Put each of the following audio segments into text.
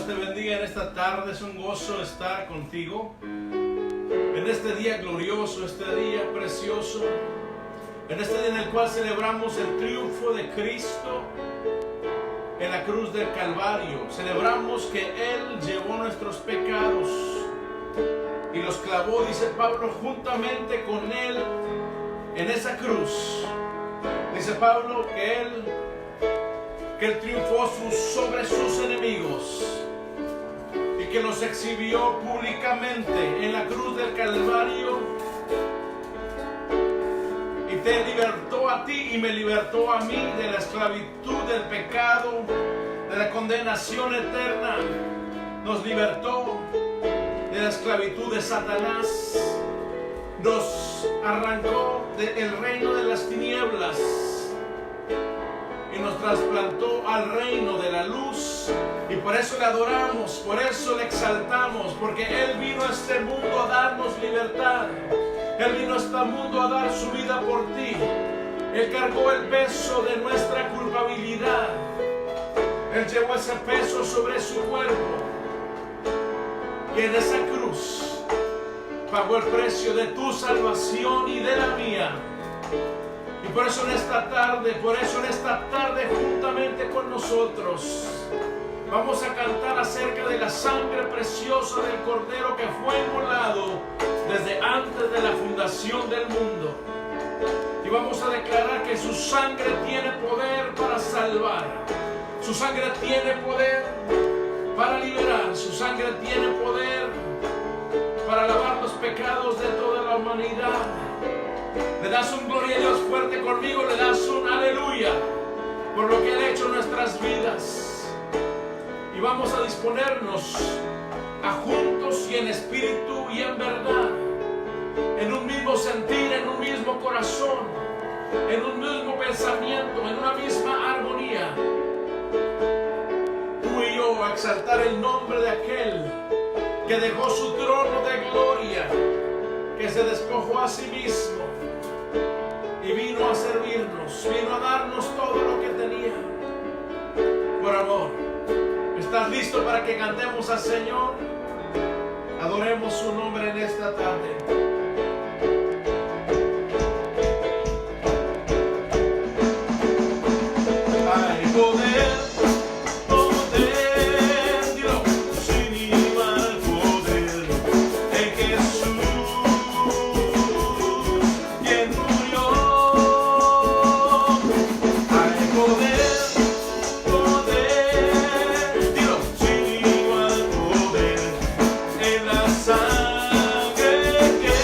Dios te bendiga en esta tarde. Es un gozo estar contigo en este día glorioso, este día precioso, en este día en el cual celebramos el triunfo de Cristo en la cruz del Calvario. Celebramos que Él llevó nuestros pecados y los clavó, dice Pablo, juntamente con Él en esa cruz. Dice Pablo que Él triunfó sobre sus enemigos y que los exhibió públicamente en la cruz del Calvario, y te libertó a ti y me libertó a mí de la esclavitud del pecado, de la condenación eterna. Nos libertó de la esclavitud de Satanás, nos arrancó del reino de las tinieblas y nos trasplantó al reino de la luz. Y por eso le adoramos, por eso le exaltamos, porque Él vino a este mundo a darnos libertad. Él vino a este mundo a dar su vida por ti. Él cargó el peso de nuestra culpabilidad. Él llevó ese peso sobre su cuerpo, y en esa cruz pagó el precio de tu salvación y de la mía. Y por eso en esta tarde, juntamente con nosotros, vamos a cantar acerca de la sangre preciosa del Cordero que fue inmolado desde antes de la fundación del mundo. Y vamos a declarar que su sangre tiene poder para salvar. Su sangre tiene poder para liberar. Su sangre tiene poder para lavar los pecados de toda la humanidad. Le das un gloria a Dios fuerte conmigo, le das un aleluya por lo que Él ha hecho en nuestras vidas. Y vamos a disponernos a juntos y en espíritu y en verdad, en un mismo sentir, en un mismo corazón, en un mismo pensamiento, en una misma armonía, tú y yo, a exaltar el nombre de aquel que dejó su trono de gloria, que se despojó a sí mismo y vino a servirnos, vino a darnos todo lo que tenía por amor. ¿Estás listo para que cantemos al Señor? Adoremos su nombre en esta tarde. Hay poder. Sangre que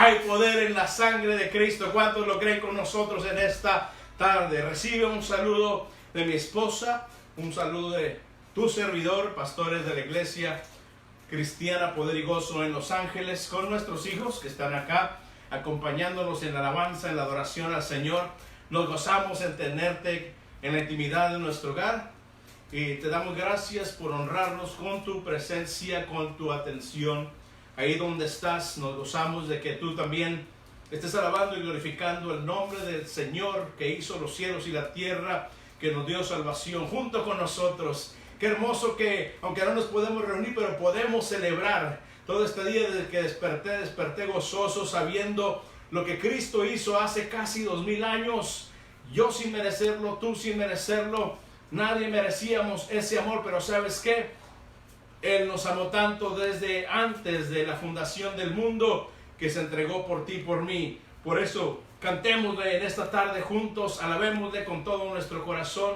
Hay poder en la sangre de Cristo. ¿Cuántos lo creen con nosotros en esta tarde? Recibe un saludo de mi esposa, un saludo de tu servidor, pastores de la iglesia cristiana Poder y Gozo en Los Ángeles, con nuestros hijos que están acá acompañándonos en la alabanza, en la adoración al Señor. Nos gozamos en tenerte en la intimidad de nuestro hogar y te damos gracias por honrarnos con tu presencia, con tu atención. Ahí donde estás, nos gozamos de que tú también estés alabando y glorificando el nombre del Señor que hizo los cielos y la tierra, que nos dio salvación junto con nosotros. Qué hermoso que, aunque no nos podemos reunir, pero podemos celebrar todo este día desde que desperté gozoso, sabiendo lo que Cristo hizo hace casi 2000 años. Yo sin merecerlo, tú sin merecerlo, nadie merecíamos ese amor, pero ¿sabes qué? Él nos amó tanto desde antes de la fundación del mundo, que se entregó por ti y por mí. Por eso cantémosle en esta tarde juntos, alabémosle con todo nuestro corazón.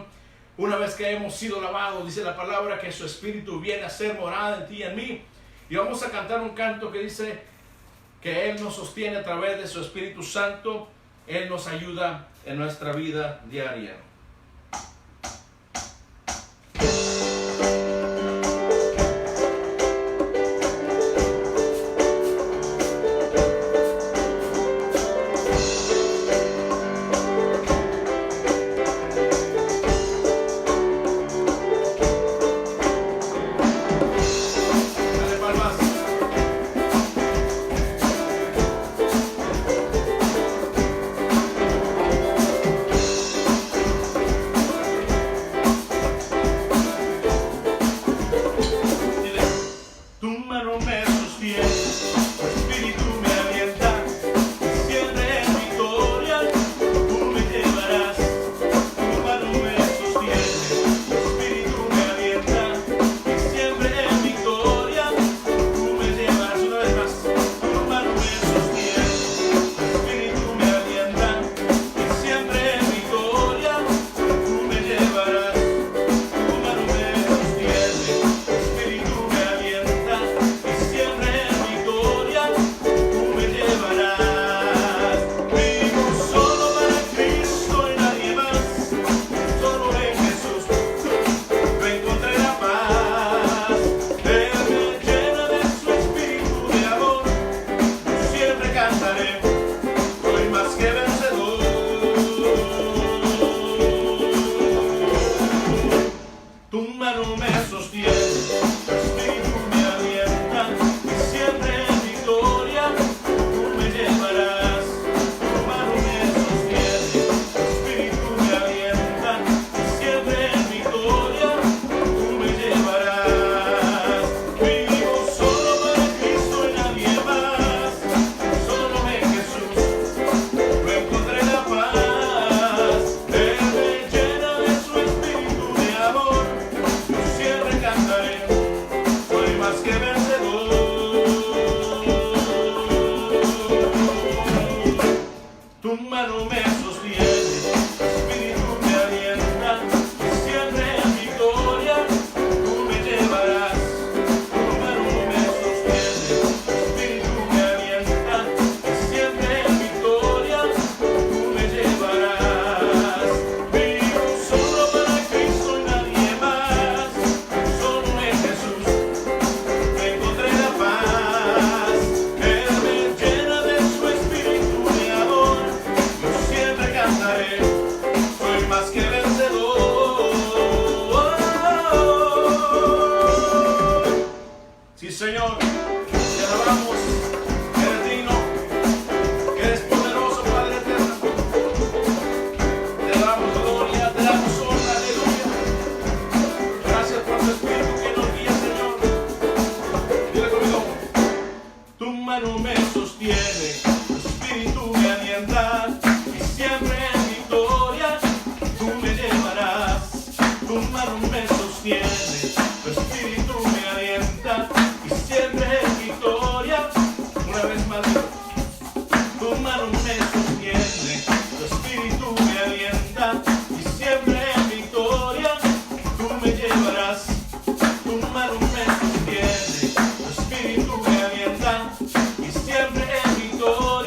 Una vez que hemos sido lavados, dice la palabra que su Espíritu viene a ser morada en ti y en mí. Y vamos a cantar un canto que dice que Él nos sostiene a través de su Espíritu Santo. Él nos ayuda en nuestra vida diaria. Señor, te alabamos, eres digno, eres poderoso, Padre eterno. Te damos gloria, te damos honra, aleluya. Gracias por tu Espíritu que nos guía, Señor. Dile conmigo: tu mano me sostiene, tu Espíritu me alienta, y siempre en victoria tú me llevarás. Tu mano me sostiene, tu Espíritu me alienta, siempre en victoria. Una vez más, tu mano me sostiene, tu Espíritu me alienta, y siempre en victoria tú me llevarás. Tu mano me sostiene, tu Espíritu me alienta, y siempre en victoria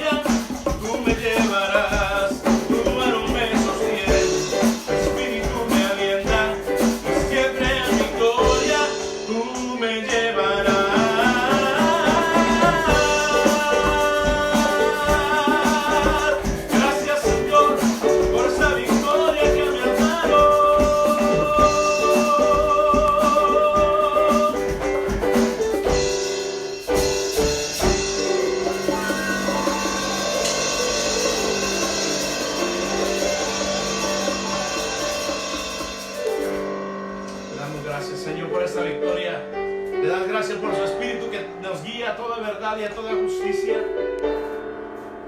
a toda verdad y a toda justicia.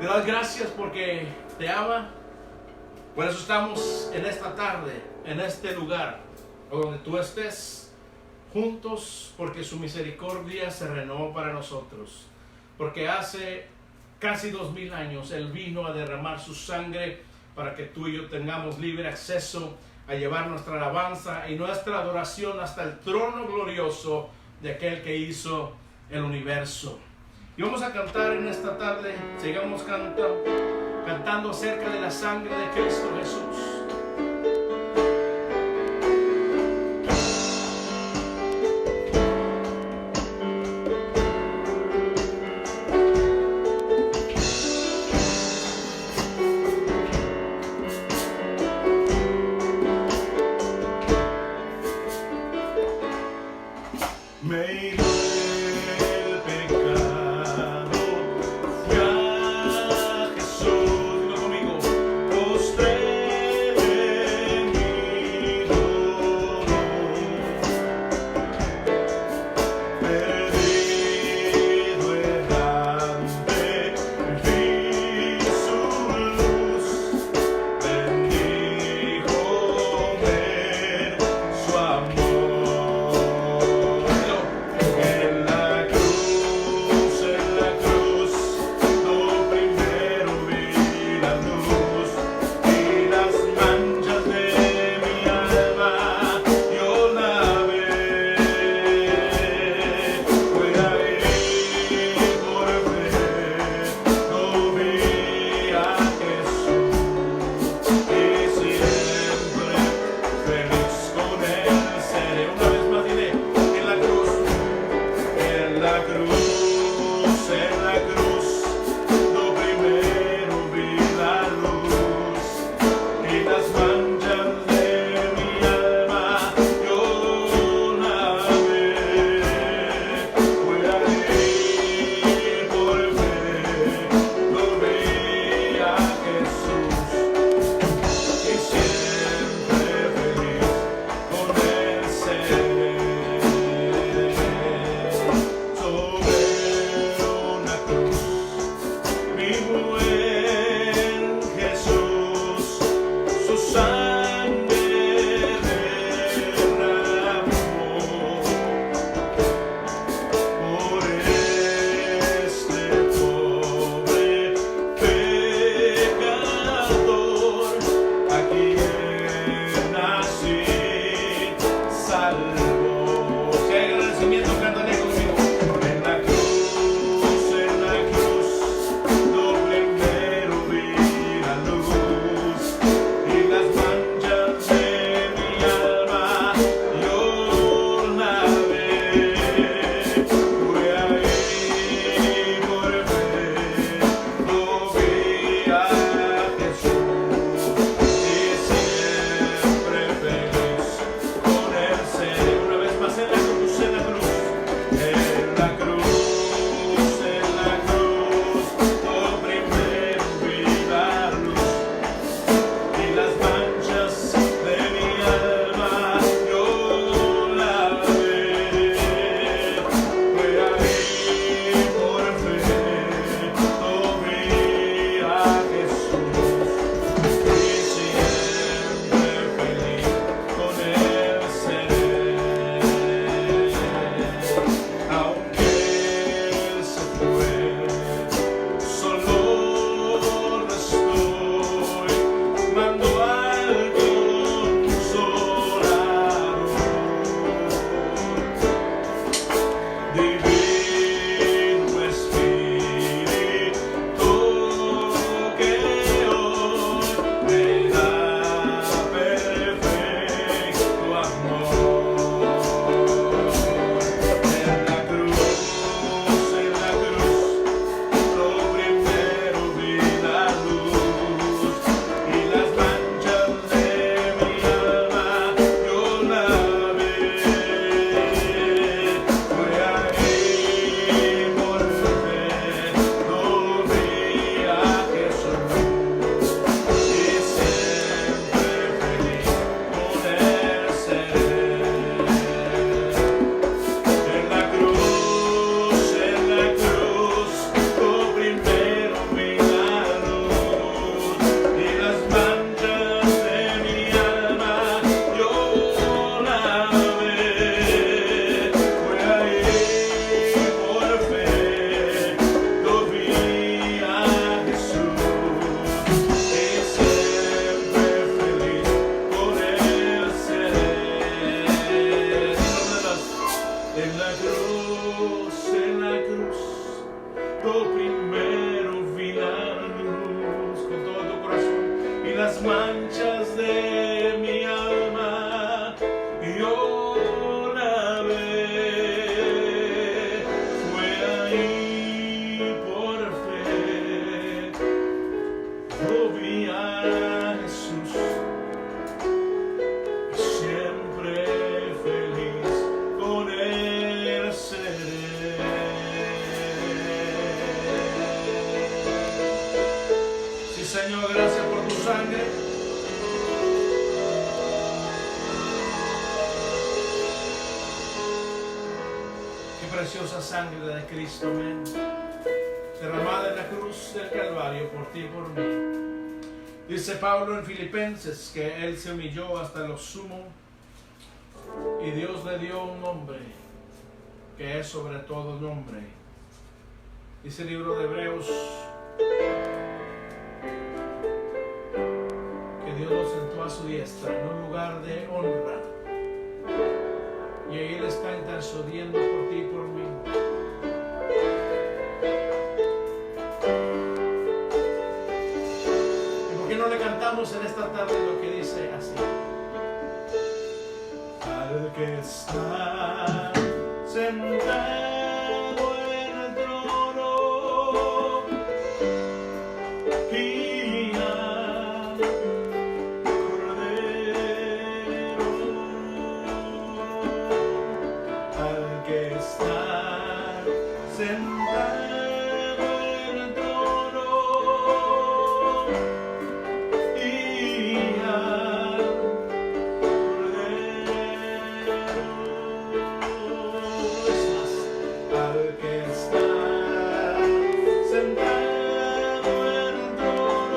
Le das gracias porque te ama. Por eso estamos en esta tarde, en este lugar, o donde tú estés, juntos, porque su misericordia se renovó para nosotros. Porque hace casi 2000 años Él vino a derramar su sangre para que tú y yo tengamos libre acceso a llevar nuestra alabanza y nuestra adoración hasta el trono glorioso de aquel que hizo el universo. Y vamos a cantar en esta tarde, sigamos cantando acerca de la sangre de Cristo Jesús. En la cruz, las manchas de mi alma yo lavé. Fue ahí por fe, yo vi a Jesús, y siempre feliz con él seré. Sí, Señor, gracias por tu sangre. Qué preciosa sangre de Cristo, amén, derramada en la cruz del Calvario por ti y por mí. Dice Pablo en Filipenses que él se humilló hasta lo sumo y Dios le dio un nombre que es sobre todo nombre. Dice el libro de Hebreos que Dios lo sentó a su diestra en un lugar de honra, y ahí Él está intercediendo por ti y por mí. ¿Y por qué no le cantamos en esta tarde lo que dice así? Al que está sentado en el trono y al Cordero, al que está sentado en el trono y al al que está sentado en el trono.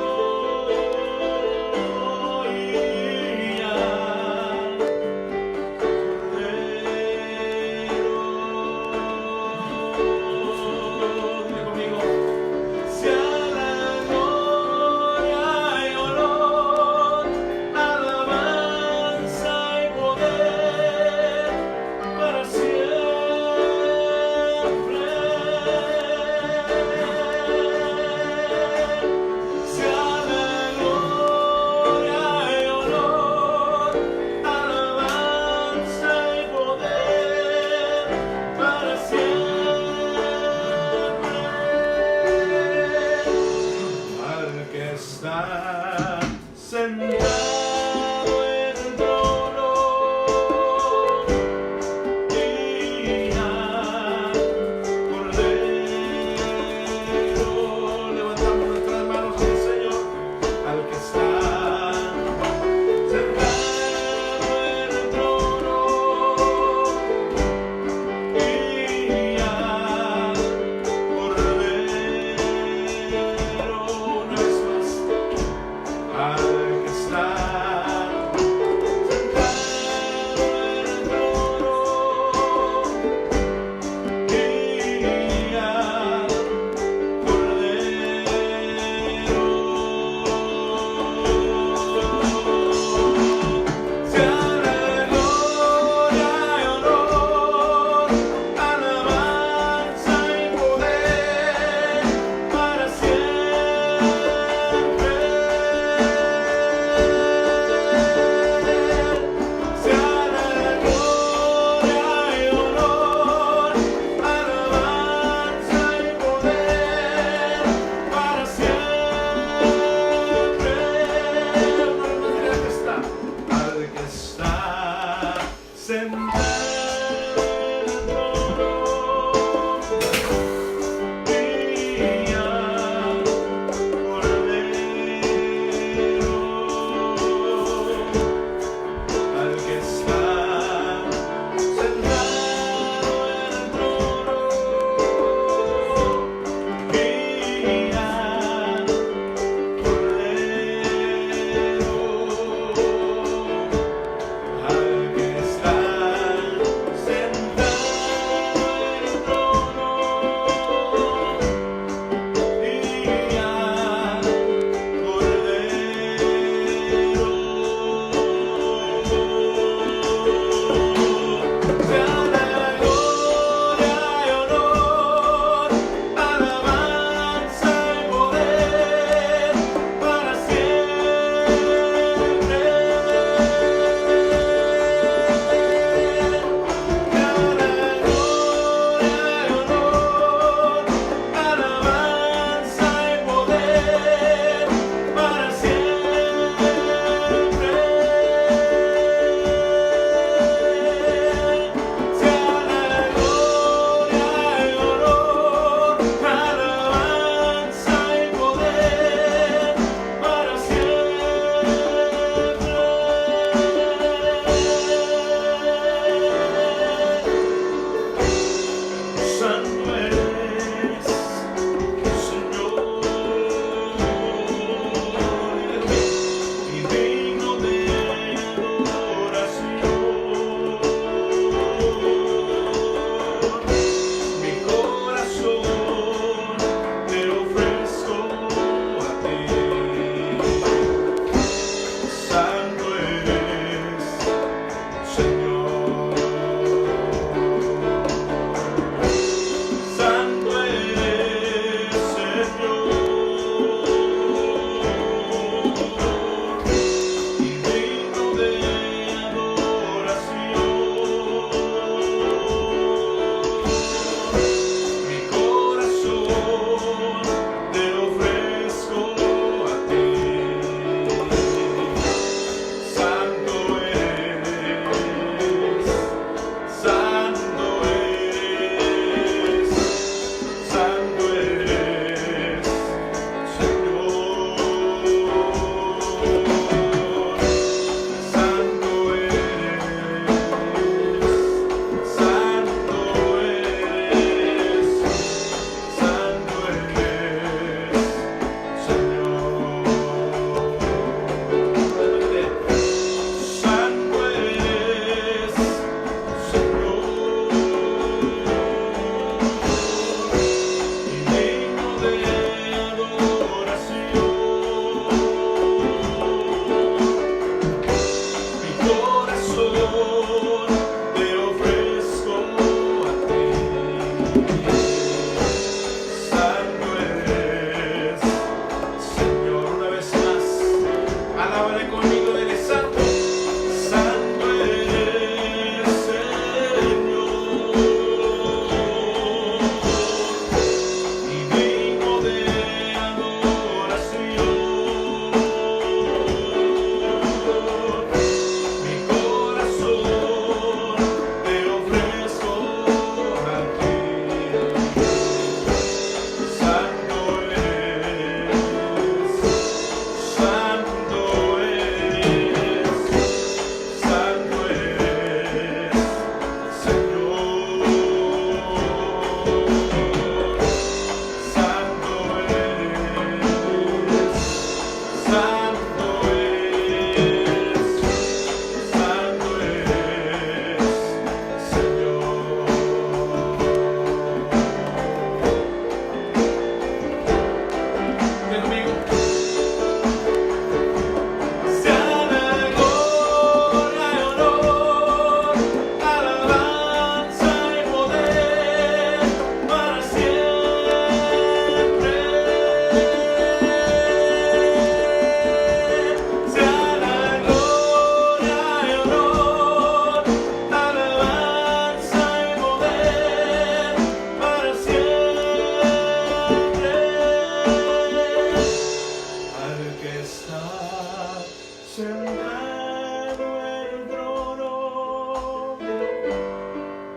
sentado en el trono,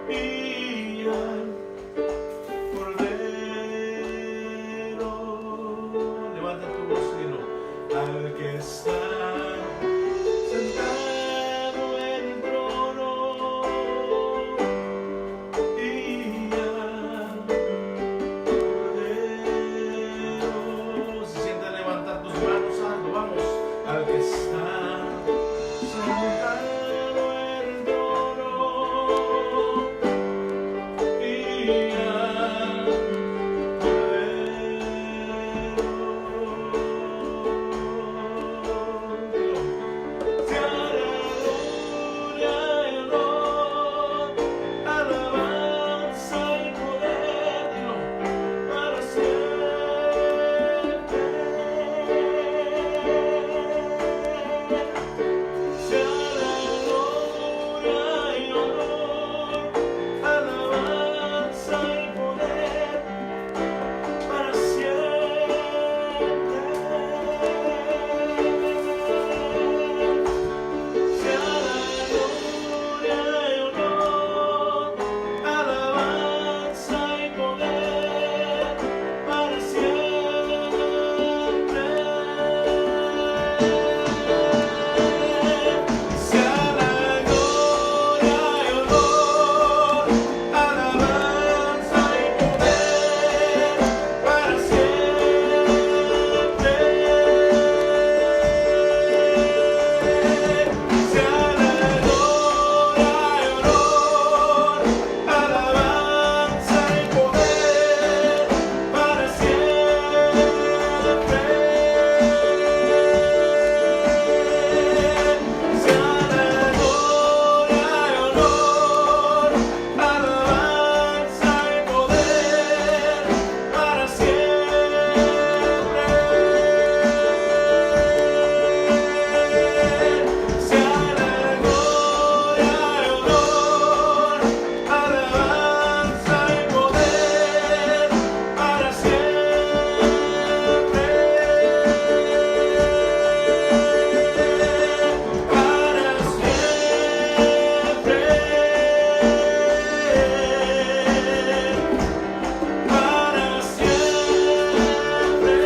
y al Cordero. Levanta tu voz y dilo, al que está sentado en el trono, y al Cordero. Se siente levantar tus manos, alto, vamos, al que está sentado en el trono, y al Cordero. Sea la gloria y honor, alabanza y poder, dilo, para siempre. Sea la gloria y honor, alabanza y poder, para siempre. Sea la gloria y honor, alabanza y poder, para siempre. Sea la gloria y honor, alabanza y poder, para siempre. Sea la gloria y honor, alabanza y poder, para siempre. Sea la gloria y honor, alabanza y poder, para siempre. Sea la gloria y honor, alabanza y poder, para siempre. Para siempre. Para siempre.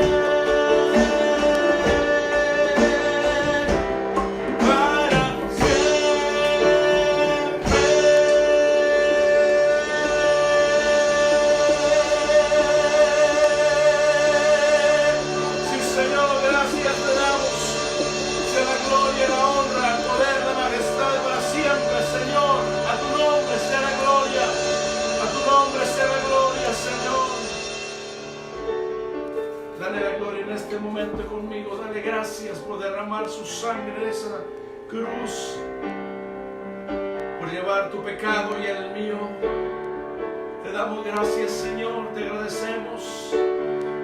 Para siempre. Sí, Señor, gracias te damos. Sea la gloria, la honra, el poder, la majestad para siempre, Señor. A tu nombre sea la gloria. A tu nombre sea la gloria, Señor. Dale la gloria en este momento conmigo. Dale gracias por derramar su sangre en esa cruz, por llevar tu pecado y el mío. Te damos gracias, Señor. Te agradecemos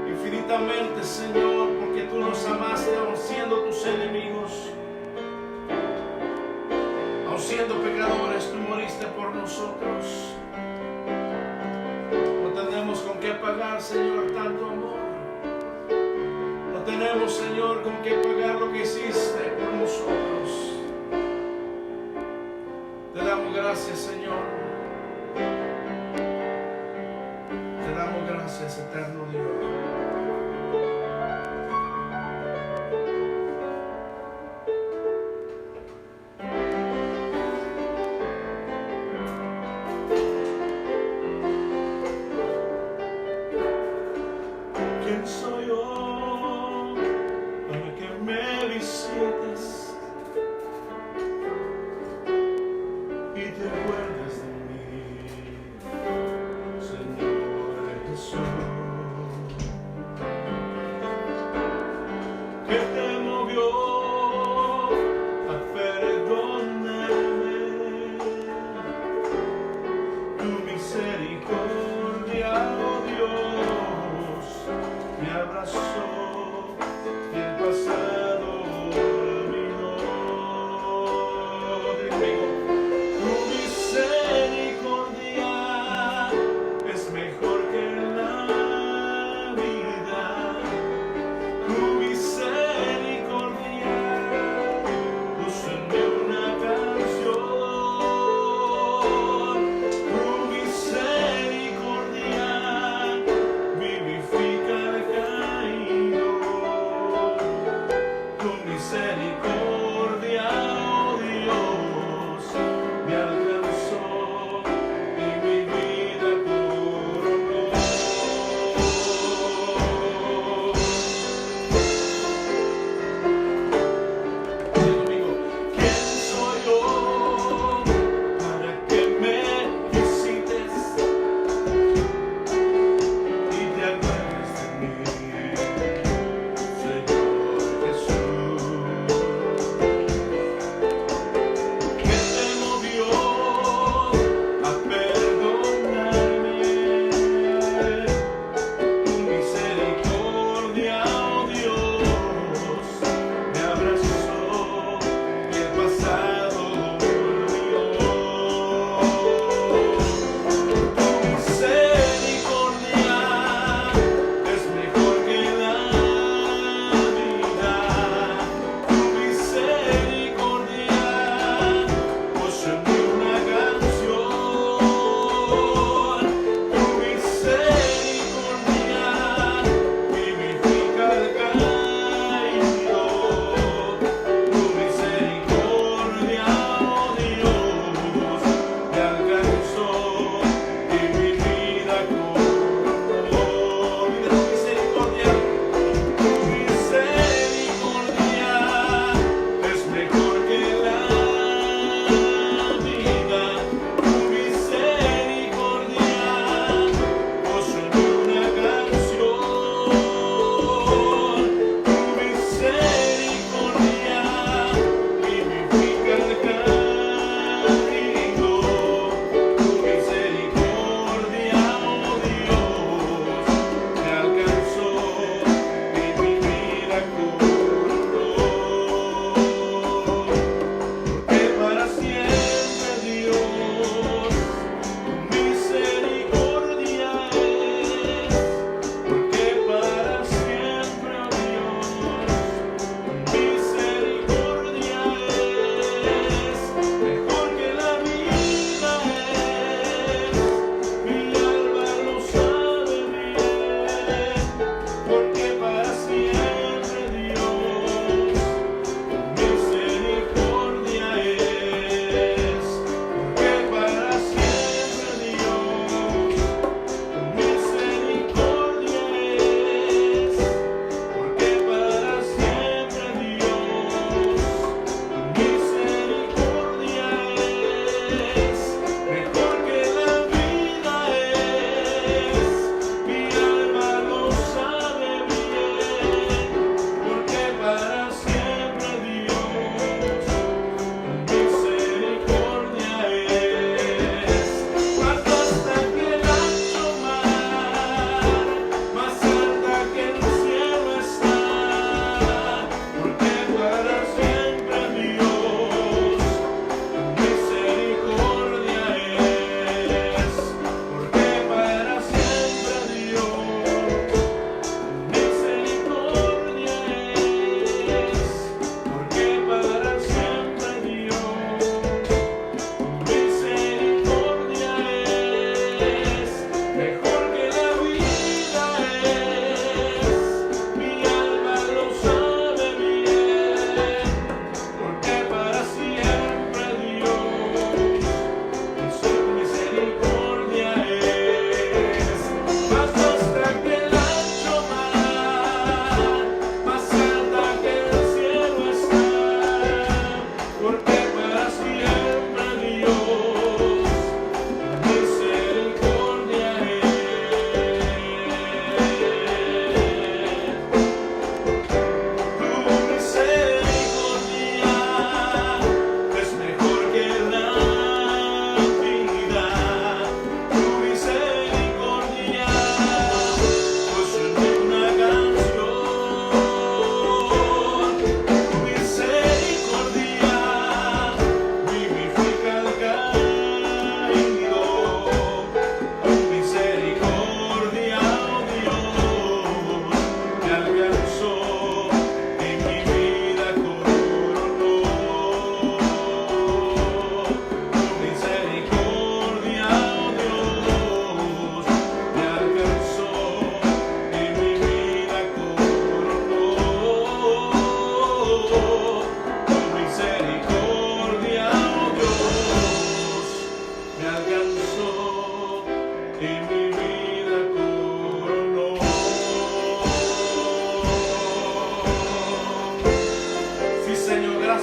infinitamente, Señor, porque tú nos amaste aun siendo tus enemigos, aun siendo pecadores. Tú moriste por nosotros. No tenemos con qué pagar, Señor, tanto amor. No tenemos, Señor, con qué pagar lo que hiciste por nosotros. Te damos gracias, Señor. Te damos gracias, eterno Dios. ¿Quién soy yo para que me visites y te acuerdes de mí, Señor Jesús? ¿Qué te movió a perdonarme? Tu misericordia, oh Dios, me abrazó y el pasado olvidó. Digo, tu misericordia es mejor que la vida. Tu misericordia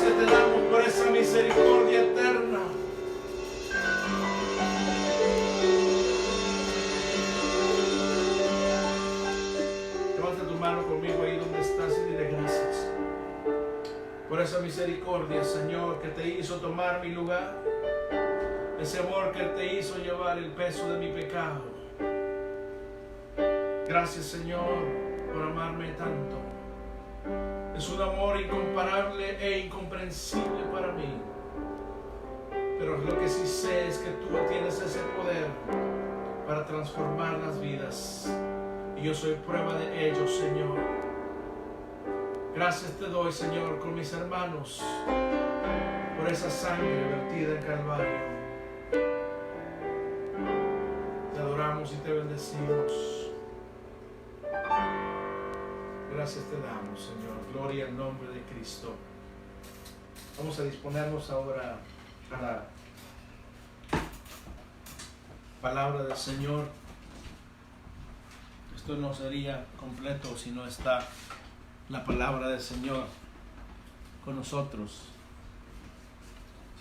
Gracias te damos por esa misericordia eterna. Levanta tu mano conmigo ahí donde estás y dile gracias por esa misericordia, Señor, que te hizo tomar mi lugar. Ese amor que te hizo llevar el peso de mi pecado. Gracias, Señor, por amarme tanto. Es un amor incomparable e incomprensible para mí. Pero lo que sí sé es que tú tienes ese poder para transformar las vidas. Y yo soy prueba de ello, Señor. Gracias te doy, Señor, con mis hermanos, por esa sangre vertida en Calvario. Te adoramos y te bendecimos. Gracias te damos, Señor. Gloria al nombre de Cristo. Vamos a disponernos ahora a la palabra del Señor. Esto no sería completo si no está la palabra del Señor con nosotros.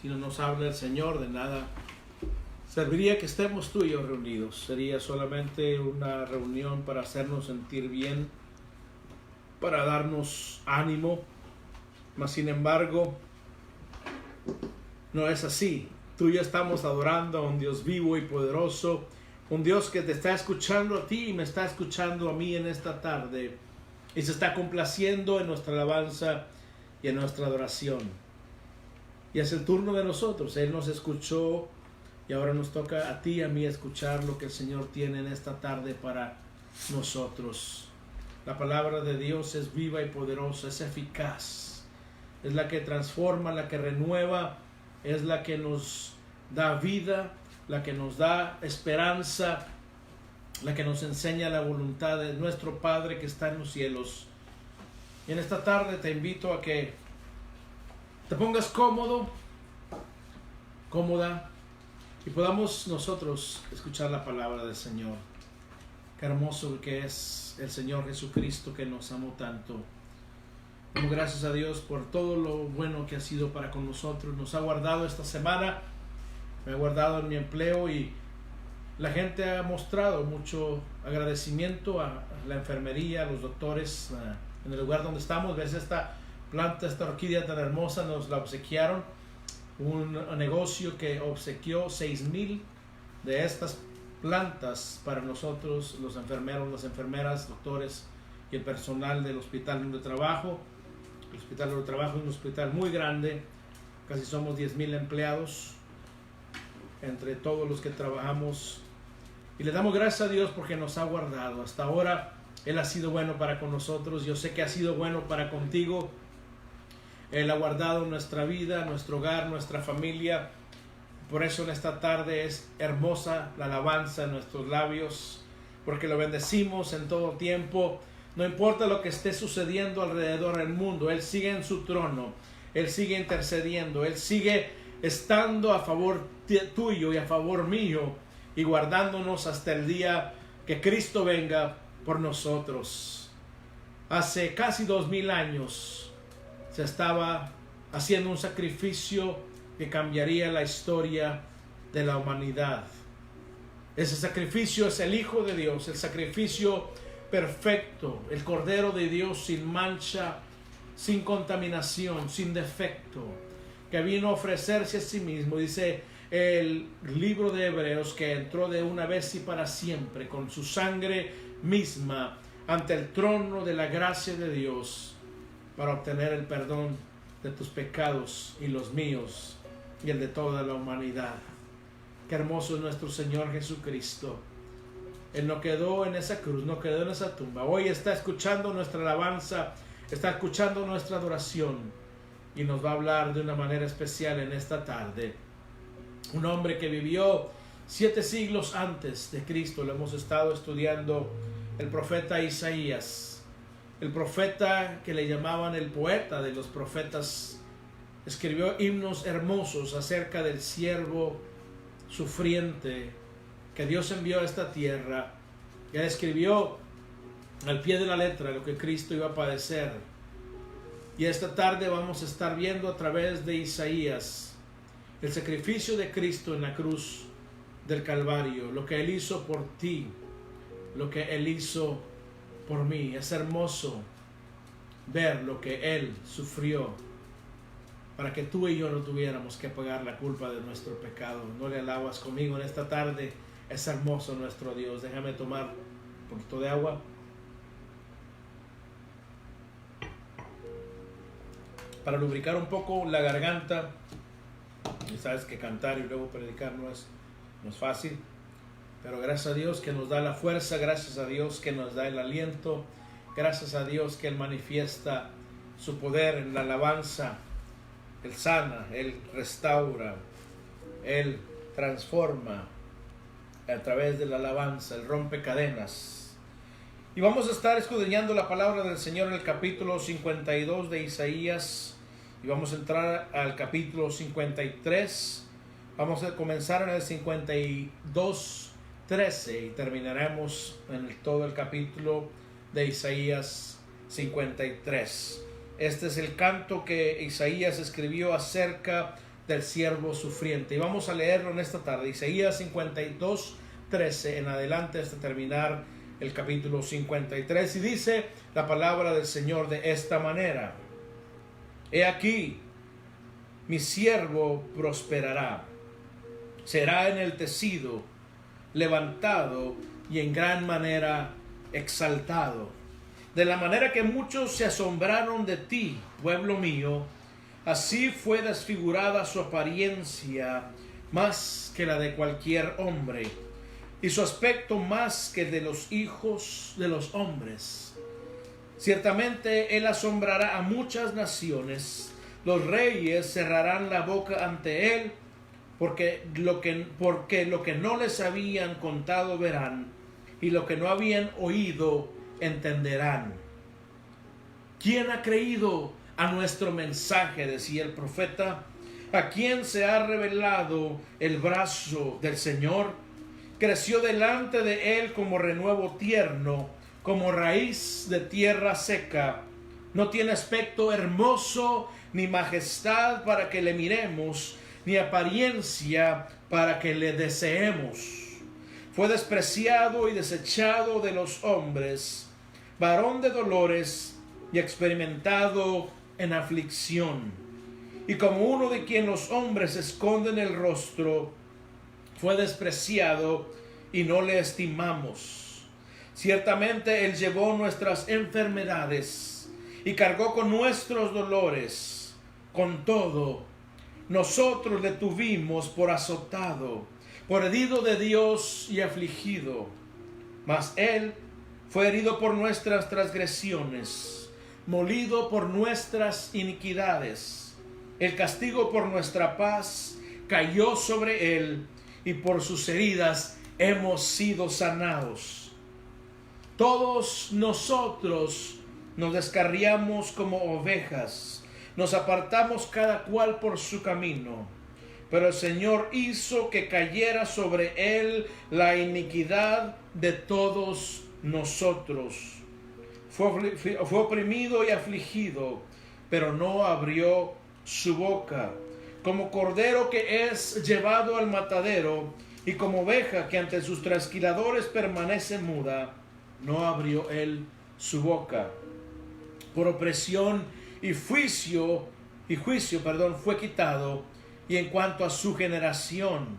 Si no nos habla el Señor, de nada serviría que estemos tú y yo reunidos. Sería solamente una reunión para hacernos sentir bien, para darnos ánimo. Mas sin embargo, no es así. Tú y yo estamos adorando a un Dios vivo y poderoso, un Dios que te está escuchando a ti y me está escuchando a mí en esta tarde, y se está complaciendo en nuestra alabanza y en nuestra adoración. Y es el turno de nosotros. Él nos escuchó y ahora nos toca a ti y a mí escuchar lo que el Señor tiene en esta tarde para nosotros. La palabra de Dios es viva y poderosa, es eficaz, es la que transforma, la que renueva, es la que nos da vida, la que nos da esperanza, la que nos enseña la voluntad de nuestro Padre que está en los cielos. Y en esta tarde te invito a que te pongas cómodo, cómoda, y podamos nosotros escuchar la palabra del Señor. Qué hermoso que es el Señor Jesucristo, que nos amó tanto. Damos gracias a Dios por todo lo bueno que ha sido para con nosotros. Nos ha guardado esta semana, me ha guardado en mi empleo, y la gente ha mostrado mucho agradecimiento a la enfermería, a los doctores, en el lugar donde estamos. Ves esta planta, esta orquídea tan hermosa, nos la obsequiaron. Un negocio que obsequió 6,000 de estas plantas para nosotros, los enfermeros, las enfermeras, doctores y el personal del hospital donde trabajo. El hospital donde trabajo es un hospital muy grande, casi somos 10,000 empleados entre todos los que trabajamos, y le damos gracias a Dios porque nos ha guardado hasta ahora. Él ha sido bueno para con nosotros. Yo sé que ha sido bueno para contigo. Él ha guardado nuestra vida, nuestro hogar, nuestra familia. Por eso en esta tarde es hermosa la alabanza en nuestros labios, porque lo bendecimos en todo tiempo. No importa lo que esté sucediendo alrededor del mundo, Él sigue en su trono, Él sigue intercediendo, Él sigue estando a favor tuyo y a favor mío, y guardándonos hasta el día que Cristo venga por nosotros. Hace casi 2,000 años se estaba haciendo un sacrificio que cambiaría la historia de la humanidad. Ese sacrificio es el Hijo de Dios, el sacrificio perfecto, el Cordero de Dios sin mancha, sin contaminación, sin defecto, que vino a ofrecerse a sí mismo. Dice el libro de Hebreos que entró de una vez y para siempre con su sangre misma ante el trono de la gracia de Dios para obtener el perdón de tus pecados y los míos y el de toda la humanidad. Qué hermoso es nuestro Señor Jesucristo. Él no quedó en esa cruz, no quedó en esa tumba. Hoy está escuchando nuestra alabanza, está escuchando nuestra adoración, y nos va a hablar de una manera especial en esta tarde. Un hombre que vivió 7 siglos antes de Cristo. Lo hemos estado estudiando, el profeta Isaías, el profeta que le llamaban el poeta de los profetas. Escribió himnos hermosos acerca del siervo sufriente que Dios envió a esta tierra. Y él escribió al pie de la letra lo que Cristo iba a padecer Y esta tarde vamos a estar viendo a través de Isaías el sacrificio de Cristo en la cruz del Calvario, lo que Él hizo por ti, lo que Él hizo por mí. Es hermoso ver lo que Él sufrió para que tú y yo no tuviéramos que pagar la culpa de nuestro pecado. ¿No le alabas conmigo en esta tarde? Es hermoso nuestro Dios. Déjame tomar un poquito de agua. Para lubricar un poco la garganta. Y sabes que cantar y luego predicar no es fácil. Pero gracias a Dios que nos da la fuerza. Gracias a Dios que nos da el aliento. Gracias a Dios que Él manifiesta su poder en la alabanza. Él sana, Él restaura, Él transforma a través de la alabanza, Él rompe cadenas. Y vamos a estar escudriñando la palabra del Señor en el capítulo 52 de Isaías. Y vamos a entrar al capítulo 53. Vamos a comenzar en el 52:13 y terminaremos en todo el capítulo de Isaías 53. Este es el canto que Isaías escribió acerca del siervo sufriente. Y vamos a leerlo en esta tarde. Isaías 52:13 en adelante hasta terminar el capítulo 53. Y dice la palabra del Señor de esta manera: He aquí, mi siervo prosperará. Será en el tecido, levantado y en gran manera exaltado. De la manera que muchos se asombraron de ti, pueblo mío, así fue desfigurada su apariencia más que la de cualquier hombre, y su aspecto más que el de los hijos de los hombres. Ciertamente él asombrará a muchas naciones, los reyes cerrarán la boca ante él, porque lo que no les habían contado verán, y lo que no habían oído entenderán. ¿Quién ha creído a nuestro mensaje?, decía el profeta. ¿A quién se ha revelado el brazo del Señor? Creció delante de él como renuevo tierno, como raíz de tierra seca. No tiene aspecto hermoso, ni majestad para que le miremos, ni apariencia para que le deseemos. Fue despreciado y desechado de los hombres, varón de dolores y experimentado en aflicción. Y como uno de quien los hombres esconden el rostro, fue despreciado y no le estimamos. Ciertamente él llevó nuestras enfermedades y cargó con nuestros dolores. Con todo, nosotros le tuvimos por azotado, por herido de Dios y afligido. Mas él fue herido por nuestras transgresiones, molido por nuestras iniquidades. El castigo por nuestra paz cayó sobre él, y por sus heridas hemos sido sanados. Todos nosotros nos descarriamos como ovejas, nos apartamos cada cual por su camino, pero el Señor hizo que cayera sobre él la iniquidad de todos nosotros. Fue oprimido y afligido, pero no abrió su boca. Como cordero que es llevado al matadero, y como oveja que ante sus trasquiladores permanece muda, no abrió él su boca. Por opresión y juicio fue quitado. Y en cuanto a su generación,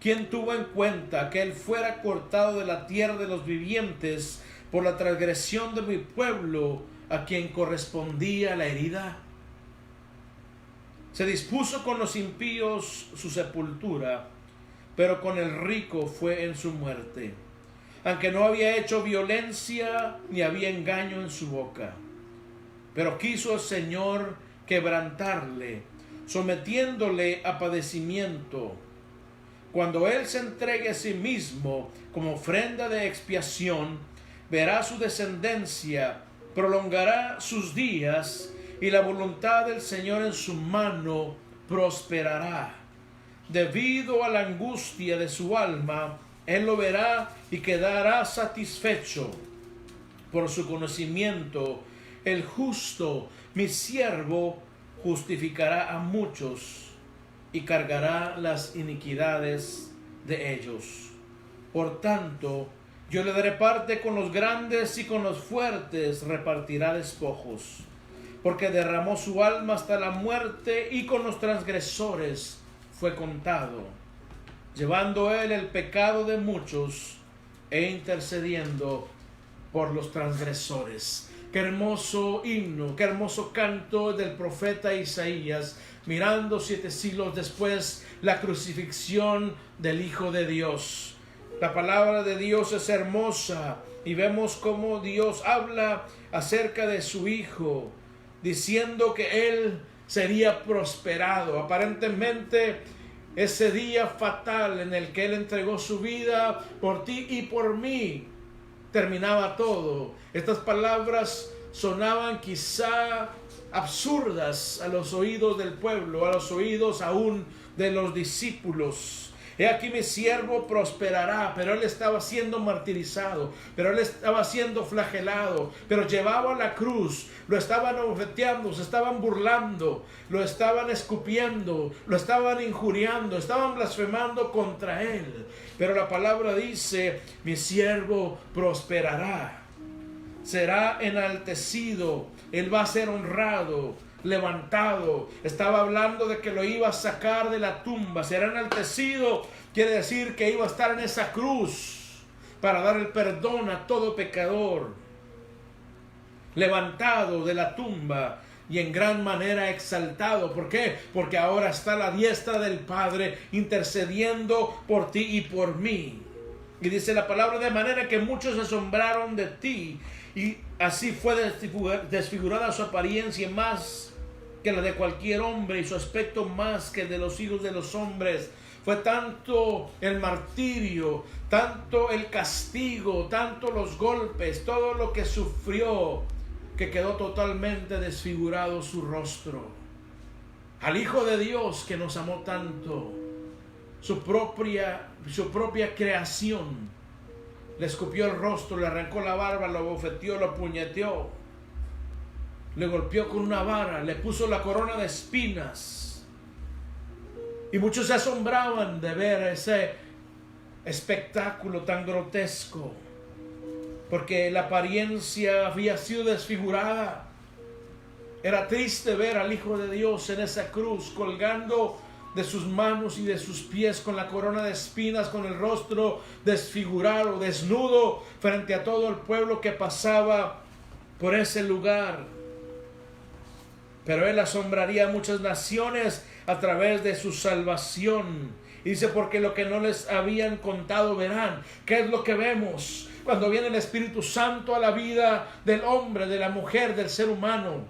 ¿quién tuvo en cuenta que él fuera cortado de la tierra de los vivientes por la transgresión de mi pueblo, a quien correspondía la herida? Se dispuso con los impíos su sepultura, pero con el rico fue en su muerte, aunque no había hecho violencia ni había engaño en su boca. Pero quiso el Señor quebrantarle, sometiéndole a padecimiento. Cuando él se entregue a sí mismo como ofrenda de expiación, verá su descendencia, prolongará sus días, y la voluntad del Señor en su mano prosperará. Debido a la angustia de su alma, él lo verá y quedará satisfecho. Por su conocimiento, el justo mi siervo justificará a muchos y cargará las iniquidades de ellos. Por tanto, yo le daré parte con los grandes y con los fuertes repartirá despojos, porque derramó su alma hasta la muerte y con los transgresores fue contado, llevando él el pecado de muchos e intercediendo por los transgresores. Qué hermoso himno, qué hermoso canto del profeta Isaías, mirando 7 siglos después la crucifixión del Hijo de Dios. La palabra de Dios es hermosa y vemos cómo Dios habla acerca de su Hijo, diciendo que Él sería prosperado. Aparentemente, ese día fatal en el que Él entregó su vida por ti y por mí, terminaba todo. Estas palabras sonaban quizá absurdas a los oídos del pueblo, a los oídos aún de los discípulos. He aquí mi siervo prosperará, pero él estaba siendo martirizado, pero él estaba siendo flagelado, pero llevaba la cruz, lo estaban abofeteando, se estaban burlando, lo estaban escupiendo, lo estaban injuriando, estaban blasfemando contra él. Pero la palabra dice, mi siervo prosperará, será enaltecido, él va a ser honrado, levantado. Estaba hablando de que lo iba a sacar de la tumba. Será enaltecido, quiere decir que iba a estar en esa cruz para dar el perdón a todo pecador. Levantado de la tumba y en gran manera exaltado. ¿Por qué? Porque ahora está a la diestra del Padre intercediendo por ti y por mí. Y dice la palabra, de manera que muchos se asombraron de ti, y así fue desfigurada su apariencia más que la de cualquier hombre, y su aspecto más que el de los hijos de los hombres. Fue tanto el martirio, tanto el castigo, tanto los golpes, todo lo que sufrió, que quedó totalmente desfigurado su rostro. Al Hijo de Dios que nos amó tanto, su propia creación, le escupió el rostro, le arrancó la barba, lo abofeteó, lo puñeteó, le golpeó con una vara, le puso la corona de espinas. Y muchos se asombraban de ver ese espectáculo tan grotesco, porque la apariencia había sido desfigurada. Era triste ver al Hijo de Dios en esa cruz, colgando de sus manos y de sus pies con la corona de espinas, con el rostro desfigurado, desnudo, frente a todo el pueblo que pasaba por ese lugar. Pero Él asombraría a muchas naciones a través de su salvación. Y dice, porque lo que no les habían contado verán. ¿Qué es lo que vemos cuando viene el Espíritu Santo a la vida del hombre, de la mujer, del ser humano?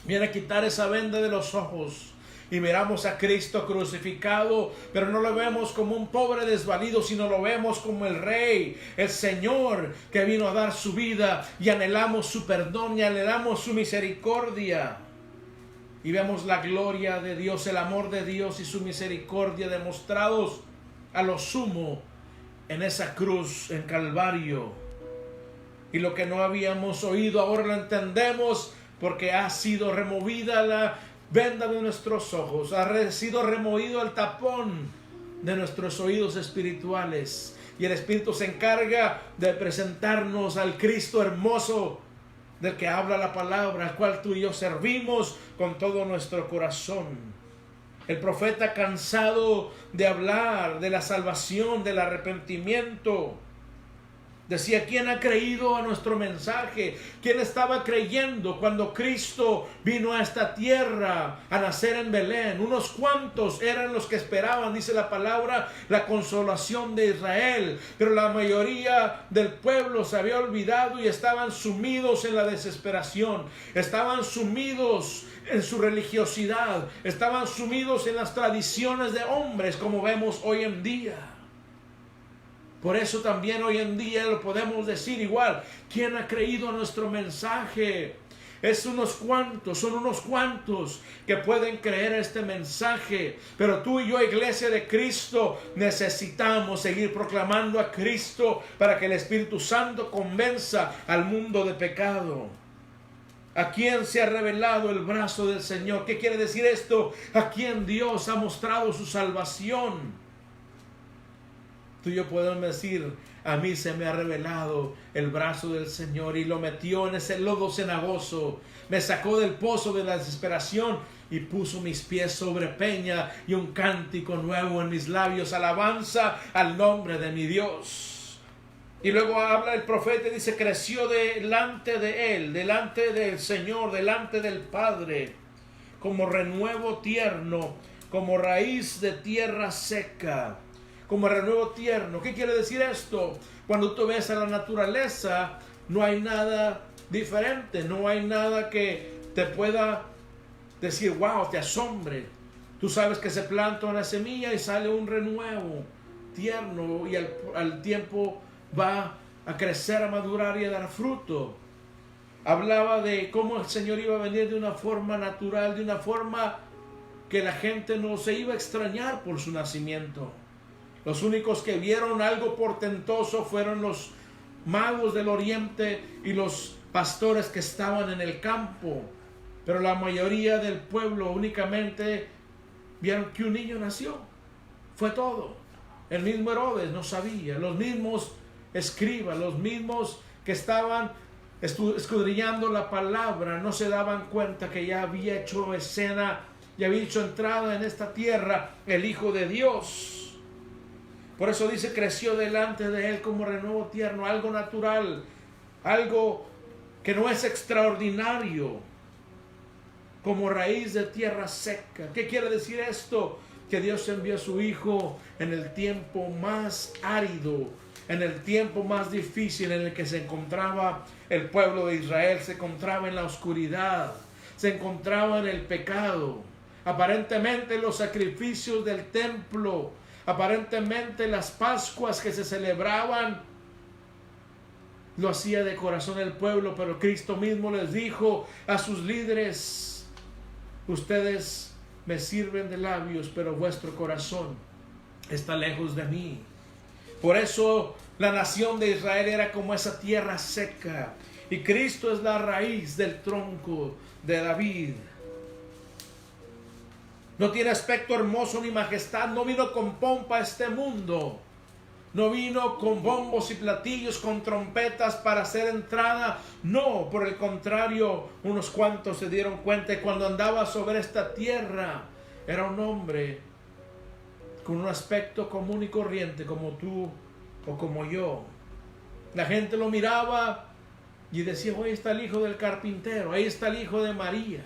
Viene a quitar esa venda de los ojos y miramos a Cristo crucificado, pero no lo vemos como un pobre desvalido, sino lo vemos como el Rey, el Señor que vino a dar su vida, y anhelamos su perdón y anhelamos su misericordia. Y vemos la gloria de Dios, el amor de Dios y su misericordia demostrados a lo sumo en esa cruz en Calvario. Y lo que no habíamos oído ahora lo entendemos, porque ha sido removida la venda de nuestros ojos, ha sido removido el tapón de nuestros oídos espirituales, y el Espíritu se encarga de presentarnos al Cristo hermoso del que habla la palabra, al cual tú y yo servimos con todo nuestro corazón. El profeta, cansado de hablar de la salvación, del arrepentimiento, decía, ¿quién ha creído a nuestro mensaje? ¿Quién estaba creyendo cuando Cristo vino a esta tierra a nacer en Belén? Unos cuantos eran los que esperaban, dice la palabra, la consolación de Israel. Pero la mayoría del pueblo se había olvidado y estaban sumidos en la desesperación. Estaban sumidos en su religiosidad. Estaban sumidos en las tradiciones de hombres, como vemos hoy en día. Por eso también hoy en día lo podemos decir igual. ¿Quién ha creído a nuestro mensaje? Son unos cuantos que pueden creer a este mensaje. Pero tú y yo, iglesia de Cristo, necesitamos seguir proclamando a Cristo para que el Espíritu Santo convenza al mundo de pecado. ¿A quién se ha revelado el brazo del Señor? ¿Qué quiere decir esto? ¿A quién Dios ha mostrado su salvación? Tú y yo podemos decir, a mí se me ha revelado el brazo del Señor y lo metió en ese lodo cenagoso. Me sacó del pozo de la desesperación y puso mis pies sobre peña y un cántico nuevo en mis labios, alabanza al nombre de mi Dios. Y luego habla el profeta y dice, creció delante de él, delante del Señor, delante del Padre, como renuevo tierno, como raíz de tierra seca, como renuevo tierno. ¿Qué quiere decir esto? Cuando tú ves a la naturaleza, no hay nada diferente, no hay nada que te pueda decir, wow, te asombre. Tú sabes que se planta una semilla y sale un renuevo tierno y al tiempo va a crecer, a madurar y a dar fruto. Hablaba de cómo el Señor iba a venir de una forma natural, de una forma que la gente no se iba a extrañar por su nacimiento. Los únicos que vieron algo portentoso fueron los magos del oriente y los pastores que estaban en el campo. Pero la mayoría del pueblo únicamente vieron que un niño nació. Fue todo. El mismo Herodes no sabía. Los mismos escribas, los mismos que estaban escudriñando la palabra, no se daban cuenta que ya había hecho escena, ya había hecho entrada en esta tierra el Hijo de Dios. Por eso dice, creció delante de él como renuevo tierno, algo natural, algo que no es extraordinario, como raíz de tierra seca. ¿Qué quiere decir esto? Que Dios envió a su Hijo en el tiempo más árido, en el tiempo más difícil en el que se encontraba el pueblo de Israel. Se encontraba en la oscuridad, se encontraba en el pecado. Aparentemente los sacrificios del templo, aparentemente las Pascuas que se celebraban, lo hacía de corazón el pueblo, pero Cristo mismo les dijo a sus líderes, ustedes me sirven de labios, pero vuestro corazón está lejos de mí. Por eso la nación de Israel era como esa tierra seca. Y Cristo es la raíz del tronco de David. No tiene aspecto hermoso ni majestad. No vino con pompa a este mundo. No vino con bombos y platillos, con trompetas para hacer entrada. No, por el contrario, unos cuantos se dieron cuenta que cuando andaba sobre esta tierra era un hombre con un aspecto común y corriente como tú o como yo. La gente lo miraba y decía, ahí está el hijo del carpintero, ahí está el hijo de María.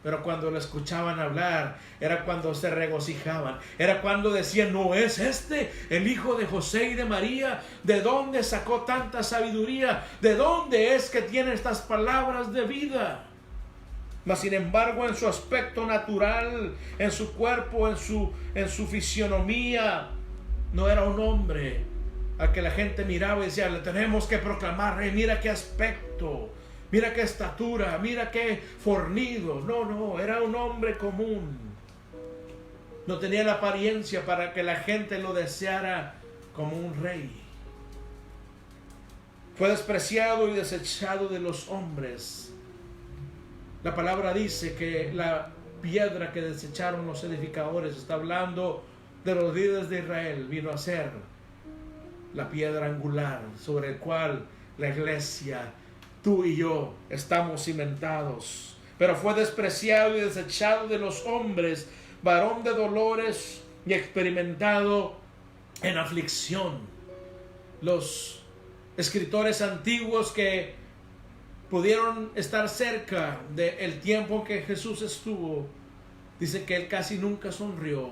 Pero cuando lo escuchaban hablar, era cuando se regocijaban, era cuando decían, ¿no es este el hijo de José y de María? ¿De dónde sacó tanta sabiduría? ¿De dónde es que tiene estas palabras de vida? Mas sin embargo, en su aspecto natural, en su cuerpo, en su fisionomía, no era un hombre al que la gente miraba y decía, le tenemos que proclamar, mira qué aspecto, mira qué estatura, mira qué fornido. No, era un hombre común. No tenía la apariencia para que la gente lo deseara como un rey. Fue despreciado y desechado de los hombres. La palabra dice que la piedra que desecharon los edificadores, está hablando de los líderes de Israel, vino a ser la piedra angular sobre el cual la iglesia, tú y yo, estamos cimentados. Pero fue despreciado y desechado de los hombres, varón de dolores y experimentado en aflicción. Los escritores antiguos que pudieron estar cerca del tiempo que Jesús estuvo, dice que él casi nunca sonrió,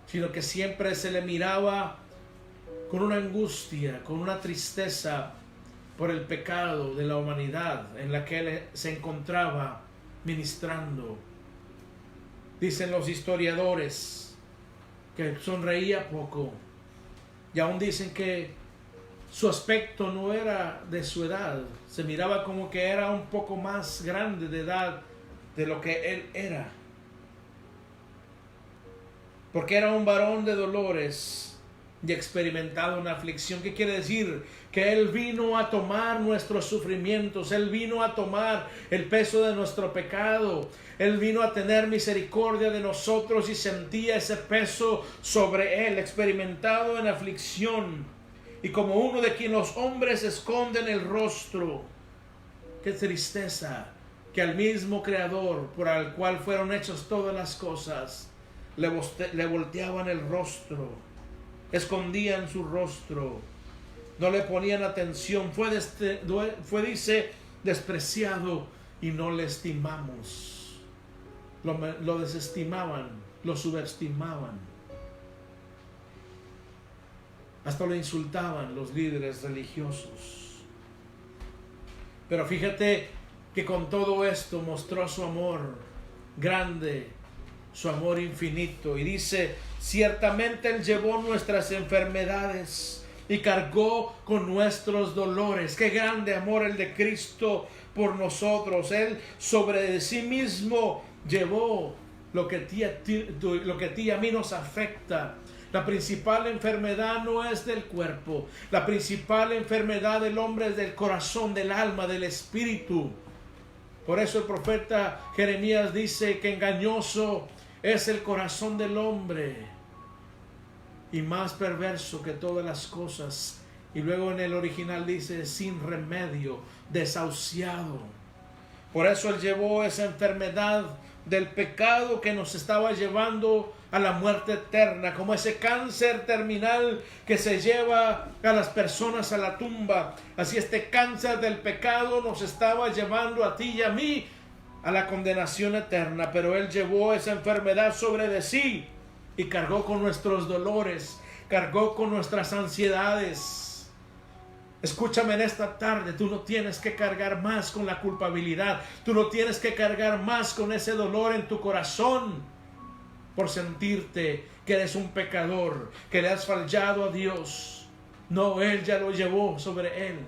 sino que siempre se le miraba con una angustia, con una tristeza por el pecado de la humanidad en la que él se encontraba ministrando. Dicen los historiadores que sonreía poco, y aún dicen que su aspecto no era de su edad, se miraba como que era un poco más grande de edad de lo que él era, porque era un varón de dolores y experimentado una aflicción. ¿Qué quiere decir? Que Él vino a tomar nuestros sufrimientos. Él vino a tomar el peso de nuestro pecado. Él vino a tener misericordia de nosotros y sentía ese peso sobre Él, experimentado en aflicción. Y como uno de quien los hombres esconden el rostro. Qué tristeza que al mismo Creador por el cual fueron hechas todas las cosas, le volteaban el rostro, escondían su rostro, no le ponían atención. Dice, despreciado y no le estimamos. Lo desestimaban, lo subestimaban. Hasta lo insultaban los líderes religiosos. Pero fíjate que con todo esto mostró su amor grande, su amor infinito. Y dice, ciertamente Él llevó nuestras enfermedades y cargó con nuestros dolores. Qué grande amor el de Cristo por nosotros. Él sobre sí mismo llevó lo que a ti y a mí nos afecta. La principal enfermedad no es del cuerpo. La principal enfermedad del hombre es del corazón, del alma, del espíritu. Por eso el profeta Jeremías dice que engañoso es el corazón del hombre y más perverso que todas las cosas. Y luego en el original dice sin remedio, desahuciado. Por eso Él llevó esa enfermedad del pecado que nos estaba llevando a la muerte eterna, como ese cáncer terminal que se lleva a las personas a la tumba. Así este cáncer del pecado nos estaba llevando a ti y a mí a la condenación eterna, pero Él llevó esa enfermedad sobre de sí y cargó con nuestros dolores, cargó con nuestras ansiedades. Escúchame en esta tarde, tú no tienes que cargar más con la culpabilidad, tú no tienes que cargar más con ese dolor en tu corazón por sentirte que eres un pecador, que le has fallado a Dios. No, Él ya lo llevó sobre Él.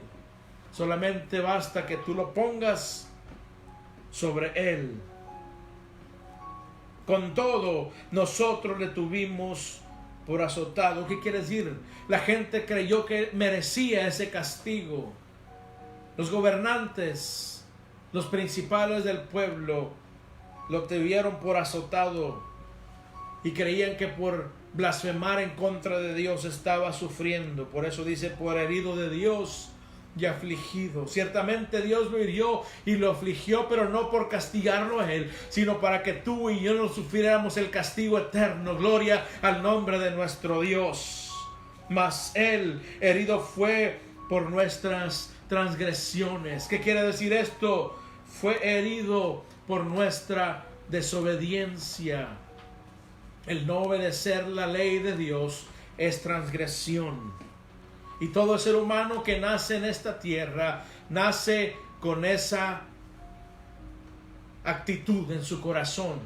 Solamente basta que tú lo pongas sobre Él. Con todo, nosotros le tuvimos por azotado. ¿Qué quiere decir? La gente creyó que merecía ese castigo. Los gobernantes, los principales del pueblo, lo tuvieron por azotado y creían que por blasfemar en contra de Dios estaba sufriendo. Por eso dice, por herido de Dios y afligido. Ciertamente Dios lo hirió y lo afligió, pero no por castigarlo a Él, sino para que tú y yo no sufriéramos el castigo eterno. Gloria al nombre de nuestro Dios. Mas Él herido fue por nuestras transgresiones. ¿Qué quiere decir esto? Fue herido por nuestra desobediencia. El no obedecer la ley de Dios es transgresión. Y todo ser humano que nace en esta tierra, nace con esa actitud en su corazón.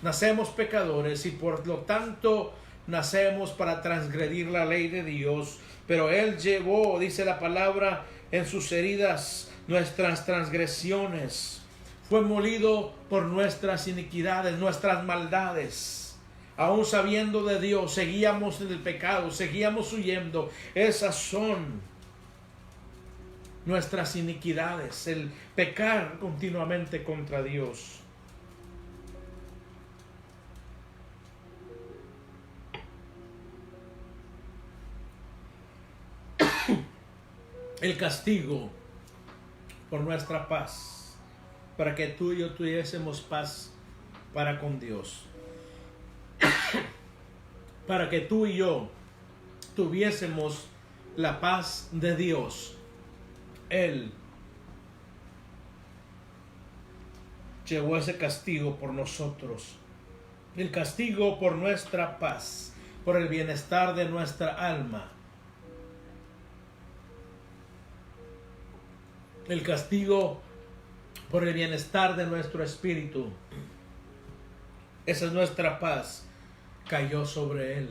Nacemos pecadores y por lo tanto nacemos para transgredir la ley de Dios. Pero Él llevó, dice la palabra, en sus heridas nuestras transgresiones. Fue molido por nuestras iniquidades, nuestras maldades. Aún sabiendo de Dios, seguíamos en el pecado, seguíamos huyendo. Esas son nuestras iniquidades, el pecar continuamente contra Dios. El castigo por nuestra paz, para que tú y yo tuviésemos paz para con Dios. Para que tú y yo tuviésemos la paz de Dios. Él llevó ese castigo por nosotros. El castigo por nuestra paz, por el bienestar de nuestra alma. El castigo por el bienestar de nuestro espíritu. Esa es nuestra paz. Cayó sobre Él.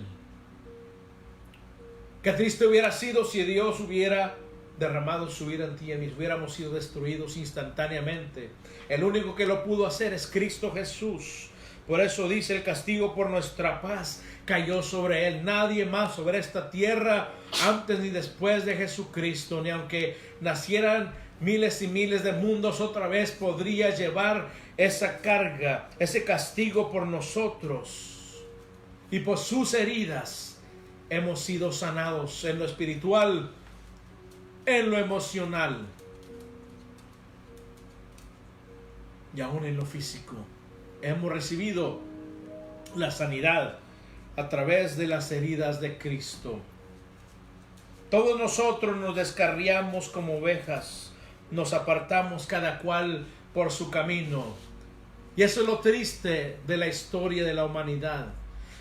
Qué triste hubiera sido si Dios hubiera derramado su ira en ti y en mí, hubiéramos sido destruidos instantáneamente. El único que lo pudo hacer es Cristo Jesús. Por eso dice: el castigo por nuestra paz cayó sobre él. Nadie más sobre esta tierra, antes ni después de Jesucristo, ni aunque nacieran miles y miles de mundos otra vez, podría llevar esa carga, ese castigo por nosotros. Y por sus heridas hemos sido sanados en lo espiritual, en lo emocional y aún en lo físico. Hemos recibido la sanidad a través de las heridas de Cristo. Todos nosotros nos descarriamos como ovejas, nos apartamos cada cual por su camino. Y eso es lo triste de la historia de la humanidad,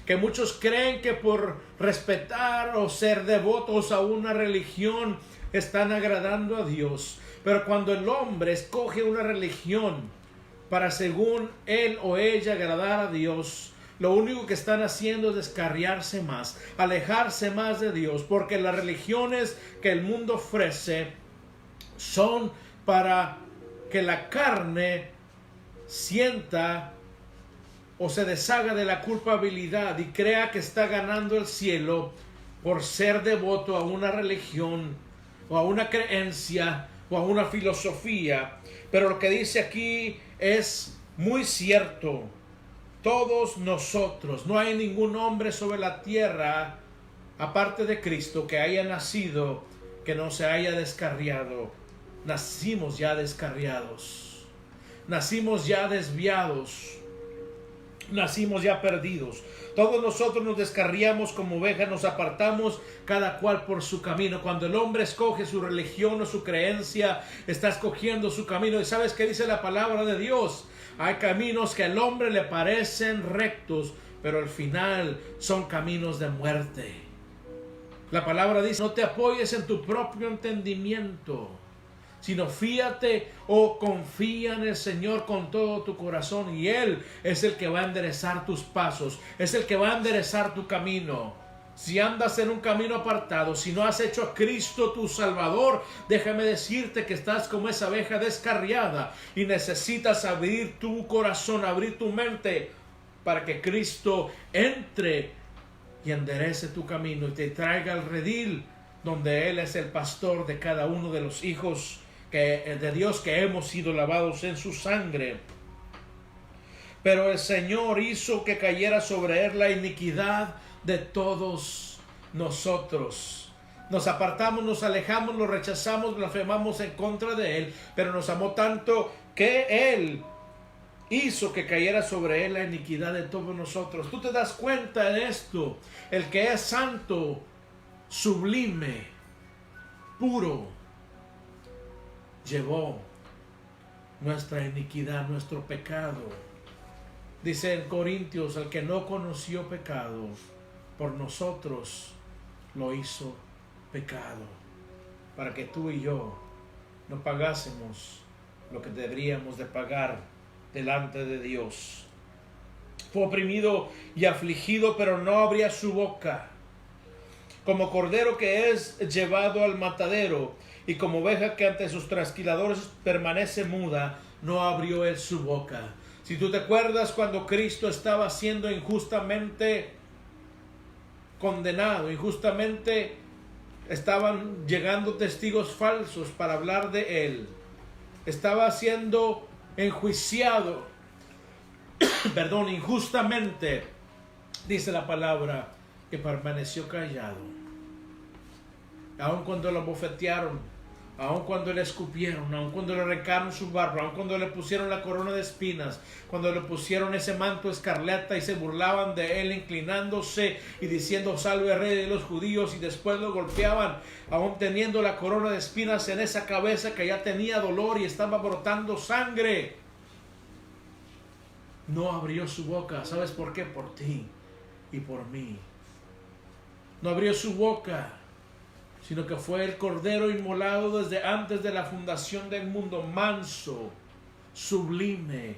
que muchos creen que por respetar o ser devotos a una religión están agradando a Dios. Pero cuando el hombre escoge una religión para, según él o ella, agradar a Dios, lo único que están haciendo es descarriarse más, alejarse más de Dios, porque las religiones que el mundo ofrece son para que la carne sienta o se deshaga de la culpabilidad y crea que está ganando el cielo por ser devoto a una religión o a una creencia o a una filosofía. Pero lo que dice aquí es muy cierto. Todos nosotros, no hay ningún hombre sobre la tierra aparte de Cristo que haya nacido, que no se haya descarriado. Nacimos ya descarriados, nacimos ya desviados, nacimos ya perdidos. Todos nosotros nos descarriamos como ovejas, nos apartamos cada cual por su camino. Cuando el hombre escoge su religión o su creencia, está escogiendo su camino. ¿Y sabes qué dice la palabra de Dios? Hay caminos que al hombre le parecen rectos, pero al final son caminos de muerte. La palabra dice: no te apoyes en tu propio entendimiento, sino fíate o confía en el Señor con todo tu corazón, y Él es el que va a enderezar tus pasos, es el que va a enderezar tu camino. Si andas en un camino apartado, si no has hecho a Cristo tu Salvador, déjame decirte que estás como esa oveja descarriada y necesitas abrir tu corazón, abrir tu mente para que Cristo entre y enderece tu camino y te traiga al redil donde Él es el pastor de cada uno de los hijos de Dios que hemos sido lavados en su sangre. Pero el Señor hizo que cayera sobre Él la iniquidad de todos nosotros. Nos apartamos, nos alejamos, lo rechazamos, blasfemamos en contra de Él, pero nos amó tanto que Él hizo que cayera sobre Él la iniquidad de todos nosotros. Tú te das cuenta de esto: el que es santo, sublime, puro, llevó nuestra iniquidad, nuestro pecado. Dice en Corintios: el que no conoció pecado, por nosotros lo hizo pecado, para que tú y yo no pagásemos lo que deberíamos de pagar delante de Dios. Fue oprimido y afligido, pero no abría su boca. Como cordero que es llevado al matadero, y como oveja que ante sus trasquiladores permanece muda, no abrió él su boca. Si tú te acuerdas, cuando Cristo estaba siendo injustamente condenado, injustamente estaban llegando testigos falsos para hablar de Él, estaba siendo enjuiciado, injustamente, dice la palabra, que permaneció callado. Aun cuando lo bofetearon, aun cuando le escupieron, aun cuando le arrancaron su barba, aun cuando le pusieron la corona de espinas, cuando le pusieron ese manto escarlata y se burlaban de él, inclinándose y diciendo: salve rey de los judíos, y después lo golpeaban, aun teniendo la corona de espinas en esa cabeza que ya tenía dolor y estaba brotando sangre, no abrió su boca. ¿Sabes por qué? Por ti y por mí. No abrió su boca, sino que fue el cordero inmolado desde antes de la fundación del mundo, manso, sublime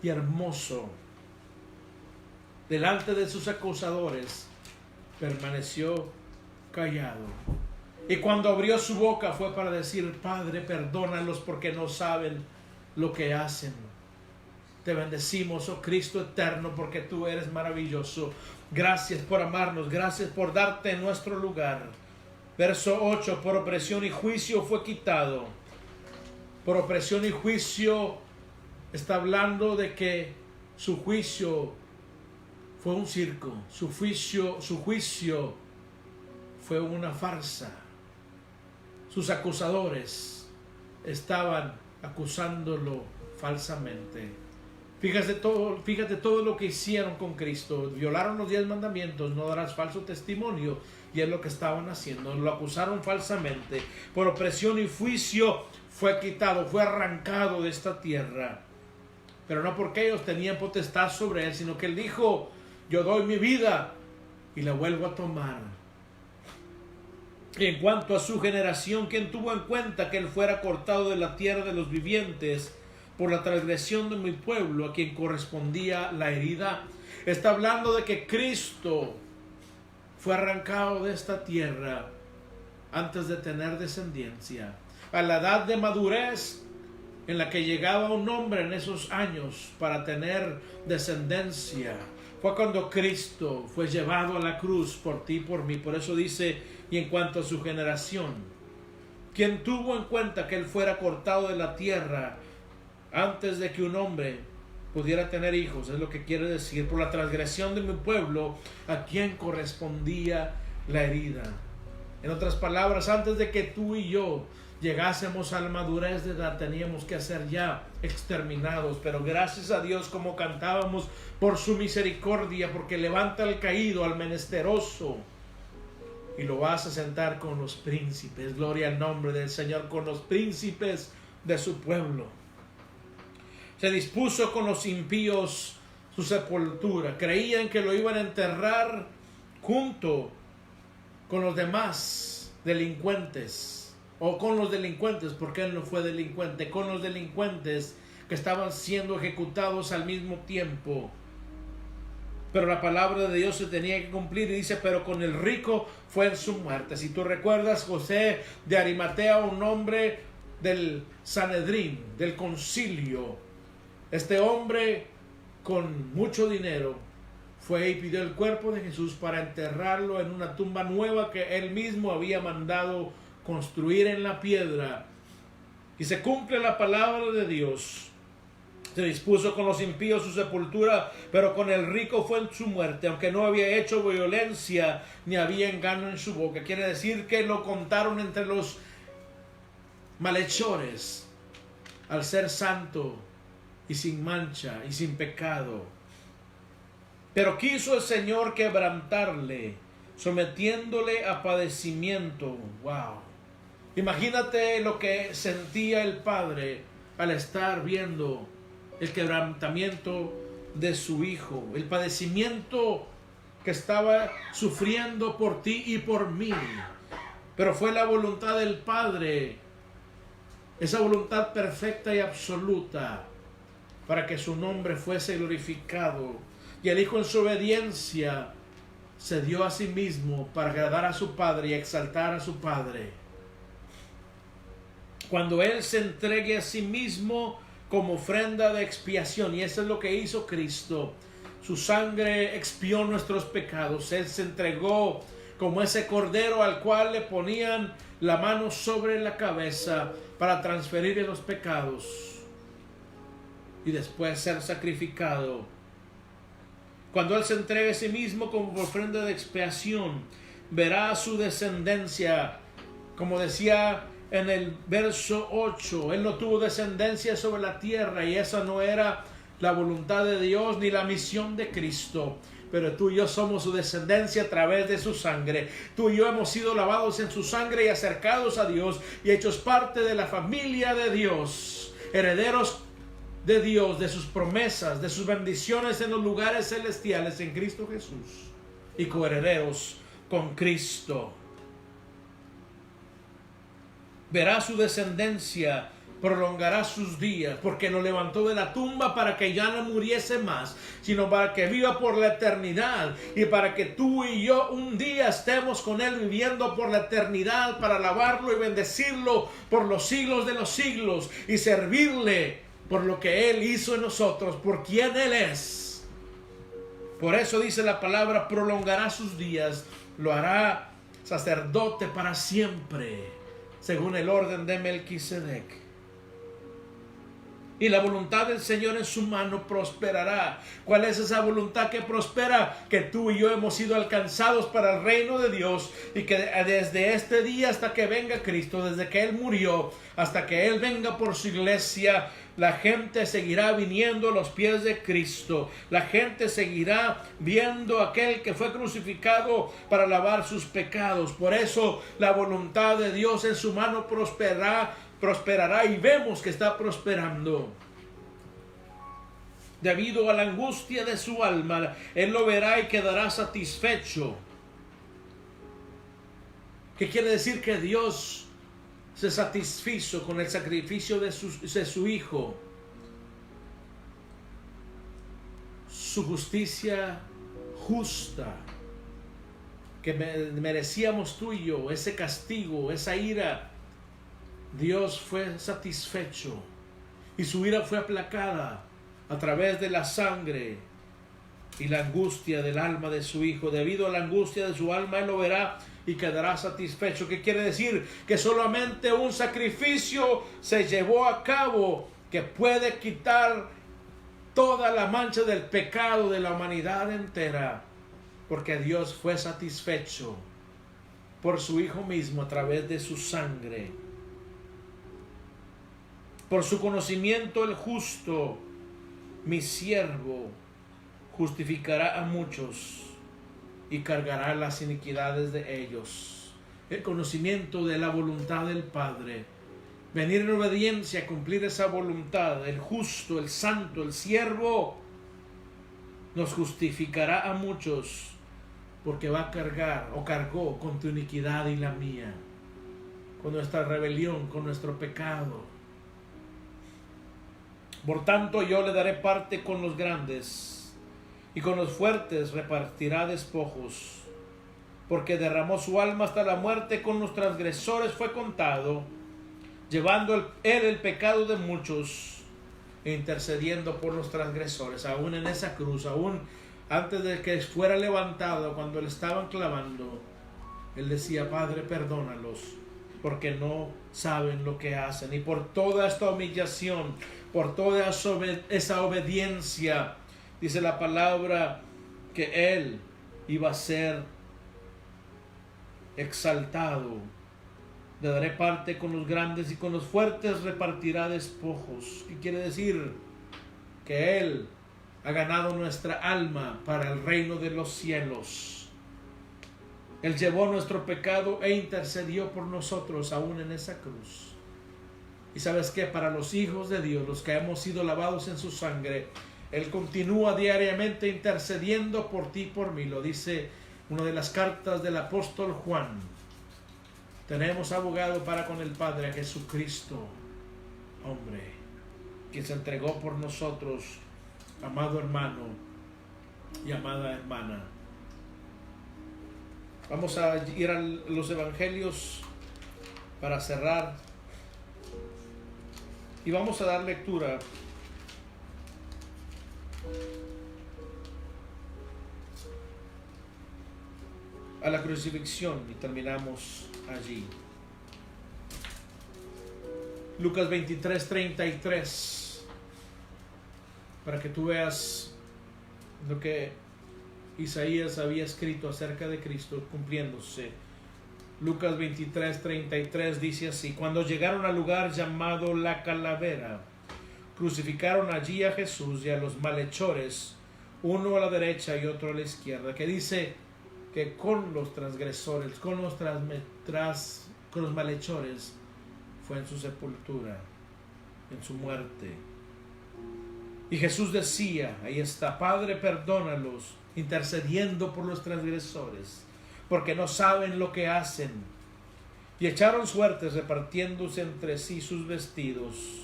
y hermoso. Delante de sus acusadores permaneció callado. Y cuando abrió su boca fue para decir: Padre, perdónalos porque no saben lo que hacen. Te bendecimos, oh Cristo eterno, porque tú eres maravilloso. Gracias por amarnos, gracias por darte en nuestro lugar. Verso 8, por opresión y juicio fue quitado. Por opresión y juicio está hablando de que su juicio fue un circo. Su juicio fue una farsa. Sus acusadores estaban acusándolo falsamente. Fíjate todo lo que hicieron con Cristo. Violaron los 10 mandamientos, no darás falso testimonio. Y es lo que estaban haciendo. Lo acusaron falsamente. Por opresión y juicio fue quitado, fue arrancado de esta tierra. Pero no porque ellos tenían potestad sobre él, sino que él dijo: yo doy mi vida y la vuelvo a tomar. Y en cuanto a su generación, quien tuvo en cuenta que él fuera cortado de la tierra de los vivientes por la transgresión de mi pueblo, a quien correspondía la herida. Está hablando de que Cristo fue arrancado de esta tierra antes de tener descendencia. A la edad de madurez en la que llegaba un hombre en esos años para tener descendencia, fue cuando Cristo fue llevado a la cruz por ti y por mí. Por eso dice: y en cuanto a su generación, quien tuvo en cuenta que él fuera cortado de la tierra antes de que un hombre pudiera tener hijos, es lo que quiere decir, por la transgresión de mi pueblo, a quien correspondía la herida. En otras palabras, antes de que tú y yo llegásemos a la madurez de edad, teníamos que ser ya exterminados. Pero gracias a Dios, como cantábamos, por su misericordia, porque levanta al caído, al menesteroso, y lo vas a sentar con los príncipes. Gloria al nombre del Señor, con los príncipes de su pueblo. Se dispuso con los impíos su sepultura. Creían que lo iban a enterrar junto con los demás delincuentes, o con los delincuentes, porque él no fue delincuente, con los delincuentes que estaban siendo ejecutados al mismo tiempo. Pero la palabra de Dios se tenía que cumplir, y dice: pero con el rico fue en su muerte. Si tú recuerdas, José de Arimatea, un hombre del Sanedrín, del concilio, este hombre con mucho dinero fue y pidió el cuerpo de Jesús para enterrarlo en una tumba nueva que él mismo había mandado construir en la piedra. Y se cumple la palabra de Dios. Se dispuso con los impíos su sepultura, pero con el rico fue en su muerte, aunque no había hecho violencia ni había engaño en su boca. Quiere decir que lo contaron entre los malhechores al ser santo y sin mancha y sin pecado. Pero quiso el Señor quebrantarle, sometiéndole a padecimiento. Wow. Imagínate lo que sentía el padre al estar viendo el quebrantamiento de su hijo, el padecimiento que estaba sufriendo por ti y por mí. Pero fue la voluntad del Padre, esa voluntad perfecta y absoluta, para que su nombre fuese glorificado. Y el Hijo, en su obediencia, se dio a sí mismo para agradar a su Padre y exaltar a su Padre. Cuando Él se entregue a sí mismo como ofrenda de expiación, y eso es lo que hizo Cristo. Su sangre expió nuestros pecados. Él se entregó como ese cordero al cual le ponían la mano sobre la cabeza para transferir los pecados y después ser sacrificado. Cuando Él se entregue a sí mismo como ofrenda de expiación, verá su descendencia. Como decía en el verso 8, Él no tuvo descendencia sobre la tierra, y esa no era la voluntad de Dios ni la misión de Cristo. Pero tú y yo somos su descendencia a través de su sangre. Tú y yo hemos sido lavados en su sangre y acercados a Dios y hechos parte de la familia de Dios, herederos de Dios, de sus promesas, de sus bendiciones en los lugares celestiales en Cristo Jesús, y coherederos con Cristo. Verá su descendencia, prolongará sus días, porque lo levantó de la tumba para que ya no muriese más, sino para que viva por la eternidad, y para que tú y yo un día estemos con Él viviendo por la eternidad, para alabarlo y bendecirlo por los siglos de los siglos y servirle por lo que Él hizo en nosotros, por quien Él es. Por eso dice la palabra, prolongará sus días, lo hará sacerdote para siempre, según el orden de Melquisedec. Y la voluntad del Señor en su mano prosperará. ¿Cuál es esa voluntad que prospera? Que tú y yo hemos sido alcanzados para el reino de Dios, y que desde este día hasta que venga Cristo, desde que Él murió hasta que Él venga por su iglesia, la gente seguirá viniendo a los pies de Cristo. La gente seguirá viendo a aquel que fue crucificado para lavar sus pecados. Por eso la voluntad de Dios en su mano prosperará, y vemos que está prosperando. Debido a la angustia de su alma, Él lo verá y quedará satisfecho. ¿Qué quiere decir? Que Dios se satisfizo con el sacrificio de su Hijo. Su justicia justa que merecíamos tú y yo, ese castigo, esa ira, Dios fue satisfecho y su ira fue aplacada a través de la sangre y la angustia del alma de su Hijo. Debido a la angustia de su alma, Él lo verá y quedará satisfecho. ¿Qué quiere decir? Que solamente un sacrificio se llevó a cabo que puede quitar toda la mancha del pecado de la humanidad entera, porque Dios fue satisfecho por su Hijo mismo a través de su sangre. Por su conocimiento el justo, mi siervo, justificará a muchos y cargará las iniquidades de ellos. El conocimiento de la voluntad del Padre. Venir en obediencia a cumplir esa voluntad. El justo, el santo, el siervo nos justificará a muchos, porque va a cargar o cargó con tu iniquidad y la mía, con nuestra rebelión, con nuestro pecado. Por tanto, yo le daré parte con los grandes, y con los fuertes repartirá despojos, porque derramó su alma hasta la muerte, con los transgresores fue contado, llevando él el pecado de muchos, e intercediendo por los transgresores. Aún en esa cruz, aún antes de que fuera levantado, cuando le estaban clavando, Él decía: Padre, perdónalos, porque no saben lo que hacen. Y por toda esta humillación, por toda esa obediencia, dice la palabra que Él iba a ser exaltado. Le daré parte con los grandes, y con los fuertes repartirá despojos. ¿Qué quiere decir? Que Él ha ganado nuestra alma para el reino de los cielos. Él llevó nuestro pecado e intercedió por nosotros aún en esa cruz. Y sabes que para los hijos de Dios, los que hemos sido lavados en su sangre, Él continúa diariamente intercediendo por ti y por mí. Lo dice una de las cartas del apóstol Juan. Tenemos abogado para con el Padre, a Jesucristo, hombre, quien se entregó por nosotros, amado hermano y amada hermana. Vamos a ir a los evangelios para cerrar, y vamos a dar lectura a la crucifixión y terminamos allí. Lucas 23:33, para que tú veas lo que Isaías había escrito acerca de Cristo cumpliéndose. Lucas 23:33 dice así: Cuando llegaron al lugar llamado La Calavera, crucificaron allí a Jesús y a los malhechores, uno a la derecha y otro a la izquierda. Que dice que con los transgresores, con los malhechores, fue en su sepultura, en su muerte. Y Jesús decía, ahí está: Padre, perdónalos, intercediendo por los transgresores, porque no saben lo que hacen. Y echaron suertes, repartiéndose entre sí sus vestidos.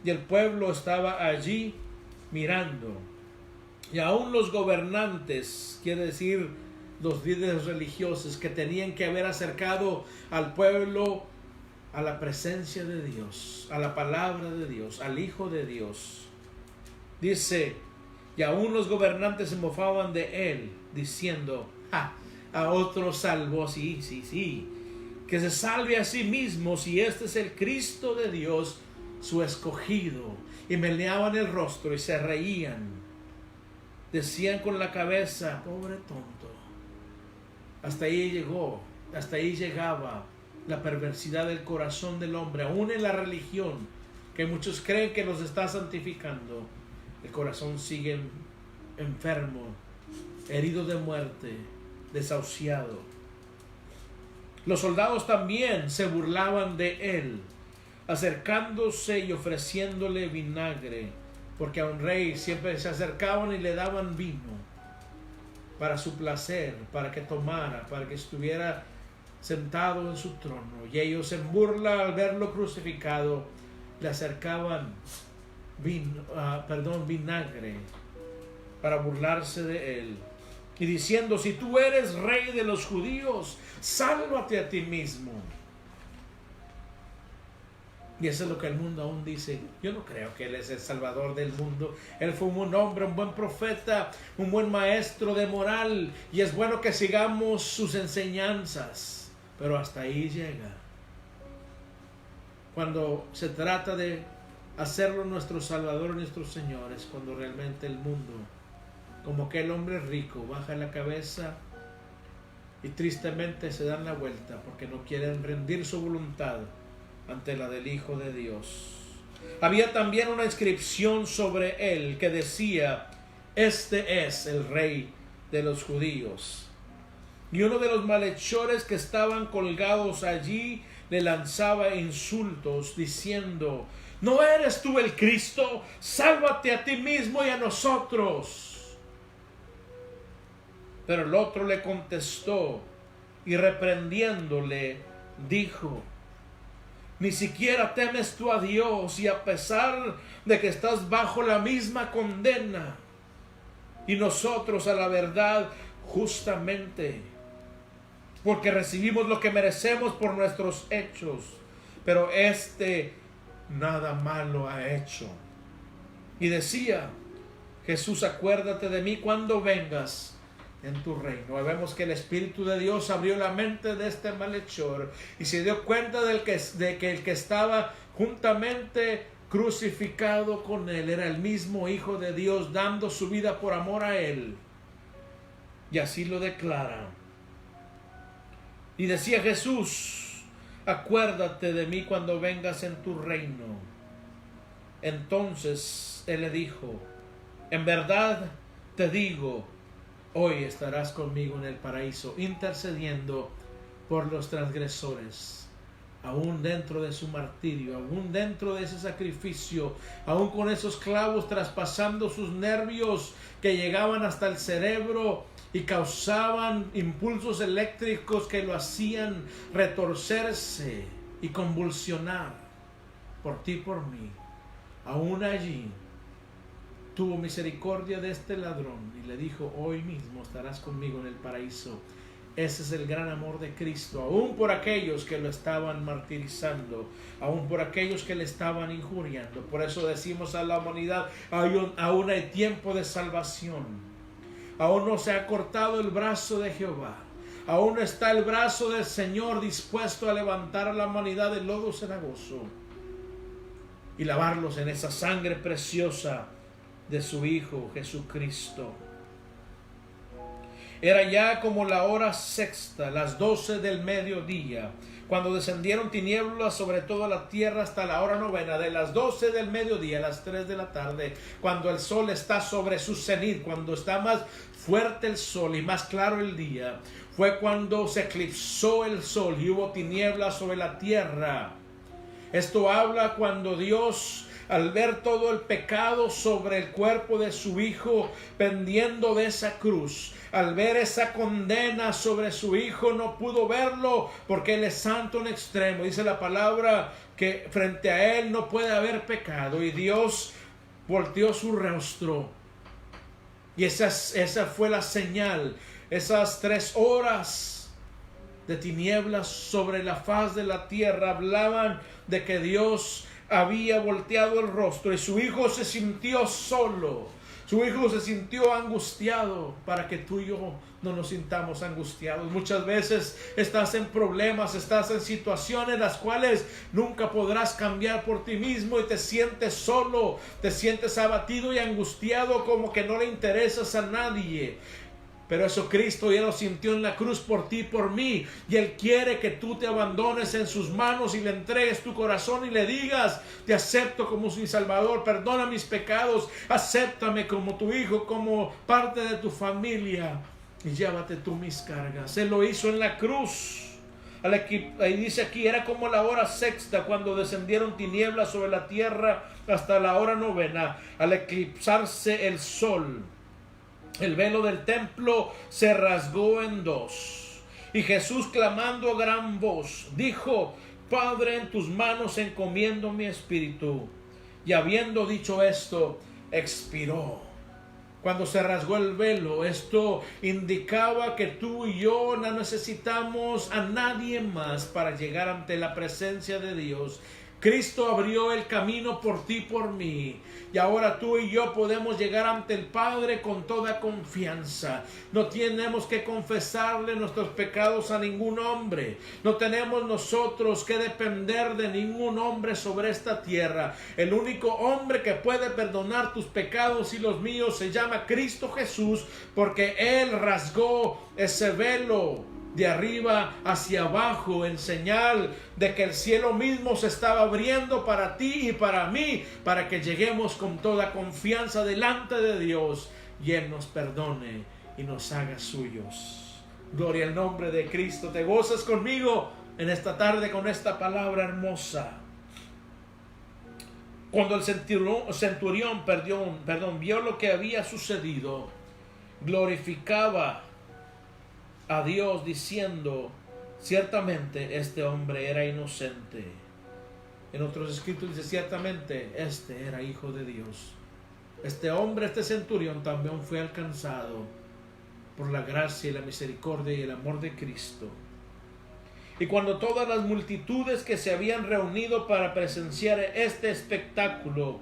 Y el pueblo estaba allí mirando. Y aún los gobernantes, quiere decir los líderes religiosos, que tenían que haber acercado al pueblo a la presencia de Dios, a la palabra de Dios, al Hijo de Dios. Dice, y aún los gobernantes se mofaban de él, diciendo, a otro salvó, sí, que se salve a sí mismo, si este es el Cristo de Dios, su escogido. Y meneaban el rostro y se reían. Decían con la cabeza, pobre tonto. Hasta ahí llegaba la perversidad del corazón del hombre, aún en la religión, que muchos creen que los está santificando. El corazón sigue enfermo, herido de muerte, desahuciado. Los soldados también se burlaban de él, acercándose y ofreciéndole vinagre, porque a un rey siempre se acercaban y le daban vino para su placer, para que tomara, para que estuviera sentado en su trono. Y ellos en burla al verlo crucificado le acercaban vinagre para burlarse de él, y diciendo, si tú eres rey de los judíos, sálvate a ti mismo. Y eso es lo que el mundo aún dice. Yo no creo que él es el salvador del mundo. Él fue un buen hombre, un buen profeta, un buen maestro de moral, y es bueno que sigamos sus enseñanzas, pero hasta ahí llega. Cuando se trata de hacerlo nuestro salvador, nuestro Señor, es cuando realmente el mundo, como aquel hombre rico, baja la cabeza y tristemente se dan la vuelta porque no quieren rendir su voluntad ante la del Hijo de Dios. Había también una inscripción sobre él que decía, este es el Rey de los judíos. Y uno de los malhechores que estaban colgados allí le lanzaba insultos diciendo, ¿no eres tú el Cristo? Sálvate a ti mismo y a nosotros. Pero el otro le contestó y reprendiéndole dijo, ni siquiera temes tú a Dios, y a pesar de que estás bajo la misma condena, y nosotros a la verdad justamente, porque recibimos lo que merecemos por nuestros hechos, pero este nada malo ha hecho. Y decía Jesús, acuérdate de mí cuando vengas en tu reino. Vemos que el Espíritu de Dios abrió la mente de este malhechor y se dio cuenta de que el que estaba juntamente crucificado con él era el mismo Hijo de Dios, dando su vida por amor a él. Y así lo declara. Y decía Jesús, acuérdate de mí cuando vengas en tu reino. Entonces él le dijo, en verdad te digo, hoy estarás conmigo en el paraíso, intercediendo por los transgresores, aún dentro de su martirio, aún dentro de ese sacrificio, aún con esos clavos traspasando sus nervios que llegaban hasta el cerebro y causaban impulsos eléctricos que lo hacían retorcerse y convulsionar por ti y por mí. Aún allí tuvo misericordia de este ladrón y le dijo, hoy mismo estarás conmigo en el paraíso. Ese es el gran amor de Cristo, aún por aquellos que lo estaban martirizando, aún por aquellos que le estaban injuriando. Por eso decimos a la humanidad, aún hay tiempo de salvación. Aún no se ha cortado el brazo de Jehová. Aún está el brazo del Señor dispuesto a levantar a la humanidad del lodo cenagoso y lavarlos en esa sangre preciosa de su Hijo Jesucristo. Era ya como la hora sexta, las 12 del mediodía, cuando descendieron tinieblas sobre toda la tierra hasta la hora novena, de las 12 del mediodía a las 3 de la tarde, cuando el sol está sobre su cenit, cuando está más fuerte el sol y más claro el día, fue cuando se eclipsó el sol y hubo tinieblas sobre la tierra. Esto habla cuando Dios, al ver todo el pecado sobre el cuerpo de su Hijo pendiendo de esa cruz, al ver esa condena sobre su Hijo, no pudo verlo porque Él es santo en extremo. Dice la palabra que frente a Él no puede haber pecado, y Dios volteó su rostro. Y esa fue la señal, esas 3 horas de tinieblas sobre la faz de la tierra. Hablaban de que Dios había volteado el rostro y su hijo se sintió solo. Su hijo se sintió angustiado, para que tú y yo no nos sintamos angustiados. Muchas veces estás en problemas, estás en situaciones las cuales nunca podrás cambiar por ti mismo y te sientes solo, te sientes abatido y angustiado, como que no le interesas a nadie. Pero eso Cristo ya lo sintió en la cruz por ti y por mí. Y Él quiere que tú te abandones en sus manos y le entregues tu corazón y le digas: te acepto como mi Salvador, perdona mis pecados, acéptame como tu hijo, como parte de tu familia, y llévate tú mis cargas. Él lo hizo en la cruz. Ahí dice aquí, era como la hora sexta, cuando descendieron tinieblas sobre la tierra, hasta la hora novena, al eclipsarse el sol. El velo del templo se rasgó en dos, y Jesús, clamando a gran voz, dijo: Padre, en tus manos encomiendo mi espíritu. Y habiendo dicho esto, expiró. Cuando se rasgó el velo, esto indicaba que tú y yo no necesitamos a nadie más para llegar ante la presencia de Dios. Cristo abrió el camino por ti y por mí, y ahora tú y yo podemos llegar ante el Padre con toda confianza. No tenemos que confesarle nuestros pecados a ningún hombre. No tenemos nosotros que depender de ningún hombre sobre esta tierra. El único hombre que puede perdonar tus pecados y los míos se llama Cristo Jesús, porque Él rasgó ese velo de arriba hacia abajo, en señal de que el cielo mismo se estaba abriendo para ti y para mí, para que lleguemos con toda confianza delante de Dios y Él nos perdone y nos haga suyos. Gloria al nombre de Cristo. ¿Te gozas conmigo en esta tarde con esta palabra hermosa? Cuando el centurión vio lo que había sucedido, glorificaba a Dios diciendo: ciertamente este hombre era inocente. En otros escritos dice: ciertamente este era hijo de Dios. Este hombre, este centurión, también fue alcanzado por la gracia y la misericordia y el amor de Cristo. Y cuando todas las multitudes que se habían reunido para presenciar este espectáculo,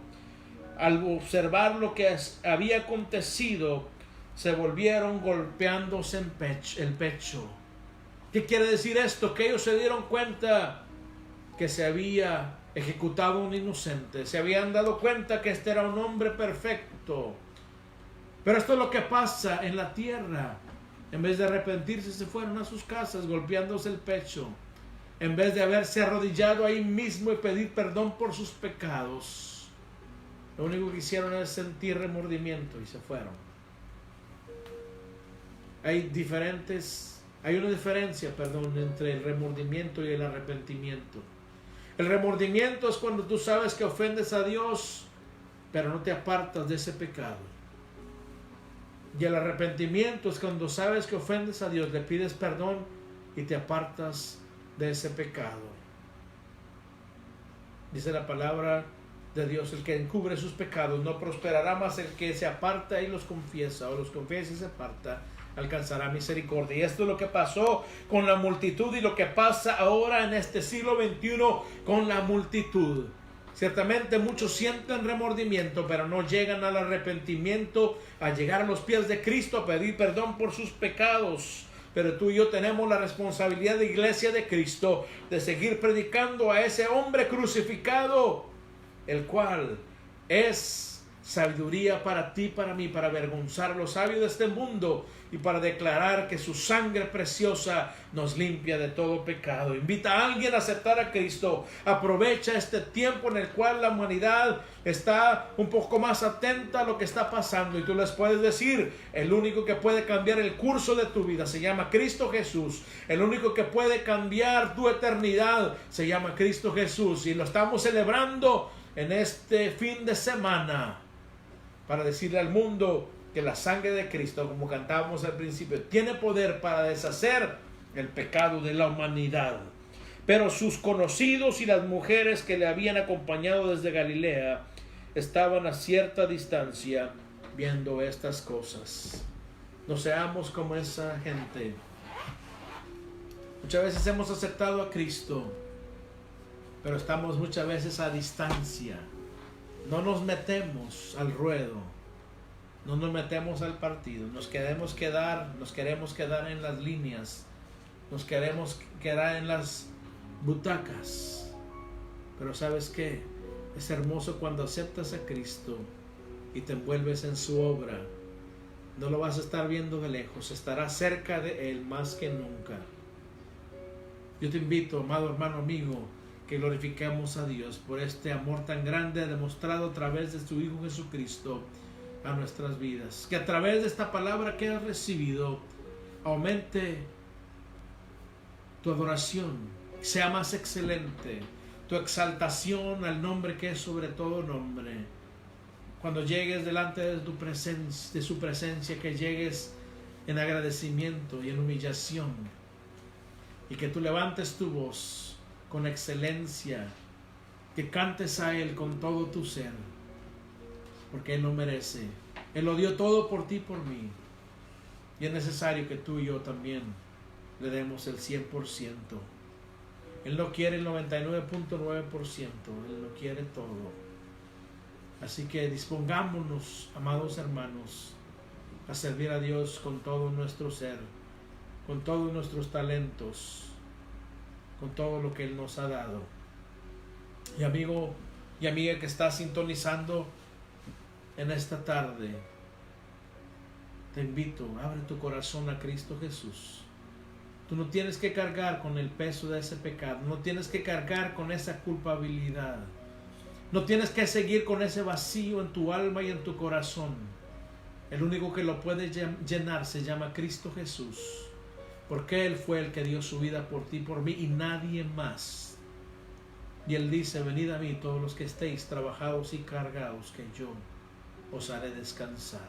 al observar lo que había acontecido, se volvieron golpeándose el pecho. ¿Qué quiere decir esto? Que ellos se dieron cuenta que se había ejecutado un inocente. Se habían dado cuenta que este era un hombre perfecto. Pero esto es lo que pasa en la tierra. En vez de arrepentirse, se fueron a sus casas golpeándose el pecho. En vez de haberse arrodillado ahí mismo y pedir perdón por sus pecados, lo único que hicieron es sentir remordimiento y se fueron. Hay una diferencia entre el remordimiento y el arrepentimiento. El remordimiento es cuando tú sabes que ofendes a Dios, pero no te apartas de ese pecado. Y el arrepentimiento es cuando sabes que ofendes a Dios, le pides perdón y te apartas de ese pecado. Dice la palabra de Dios: el que encubre sus pecados no prosperará, mas el que se aparta y los confiesa, o los confiesa y se aparta, alcanzará misericordia. Y esto es lo que pasó con la multitud y lo que pasa ahora en este siglo XXI con la multitud. Ciertamente muchos sienten remordimiento, pero no llegan al arrepentimiento, a llegar a los pies de Cristo, a pedir perdón por sus pecados. Pero tú y yo tenemos la responsabilidad de Iglesia de Cristo de seguir predicando a ese hombre crucificado, el cual es sabiduría para ti, para mí, para avergonzar a los sabios de este mundo y para declarar que su sangre preciosa nos limpia de todo pecado. Invita a alguien a aceptar a Cristo. Aprovecha este tiempo en el cual la humanidad está un poco más atenta a lo que está pasando, y tú les puedes decir: el único que puede cambiar el curso de tu vida se llama Cristo Jesús. El único que puede cambiar tu eternidad se llama Cristo Jesús, y lo estamos celebrando en este fin de semana para decirle al mundo que la sangre de Cristo, como cantábamos al principio, tiene poder para deshacer el pecado de la humanidad. Pero sus conocidos y las mujeres que le habían acompañado desde Galilea estaban a cierta distancia viendo estas cosas. No seamos como esa gente. Muchas veces hemos aceptado a Cristo, pero estamos muchas veces a distancia. No nos metemos al ruedo, no nos metemos al partido, nos queremos quedar en las líneas, nos queremos quedar en las butacas. Pero ¿sabes qué? Es hermoso cuando aceptas a Cristo y te envuelves en su obra. No lo vas a estar viendo de lejos, estarás cerca de Él más que nunca. Yo te invito, amado hermano, amigo, que glorifiquemos a Dios por este amor tan grande demostrado a través de su Hijo Jesucristo a nuestras vidas. Que a través de esta palabra que has recibido aumente tu adoración, sea más excelente, tu exaltación al nombre que es sobre todo nombre. Cuando llegues delante de su presencia, que llegues en agradecimiento y en humillación, y que tú levantes tu voz con excelencia, que cantes a Él con todo tu ser, porque Él lo merece. Él lo dio todo por ti y por mí, y es necesario que tú y yo también le demos el 100%. Él no quiere el 99.9%, Él lo quiere todo. Así que dispongámonos, amados hermanos, a servir a Dios con todo nuestro ser, con todos nuestros talentos, con todo lo que Él nos ha dado. Y amigo y amiga que está sintonizando en esta tarde, te invito, abre tu corazón a Cristo Jesús. Tú no tienes que cargar con el peso de ese pecado, no tienes que cargar con esa culpabilidad, no tienes que seguir con ese vacío en tu alma y en tu corazón. El único que lo puede llenar se llama Cristo Jesús, porque Él fue el que dio su vida por ti y por mí y nadie más. Y Él dice: venid a mí todos los que estéis trabajados y cargados, que yo os haré descansar.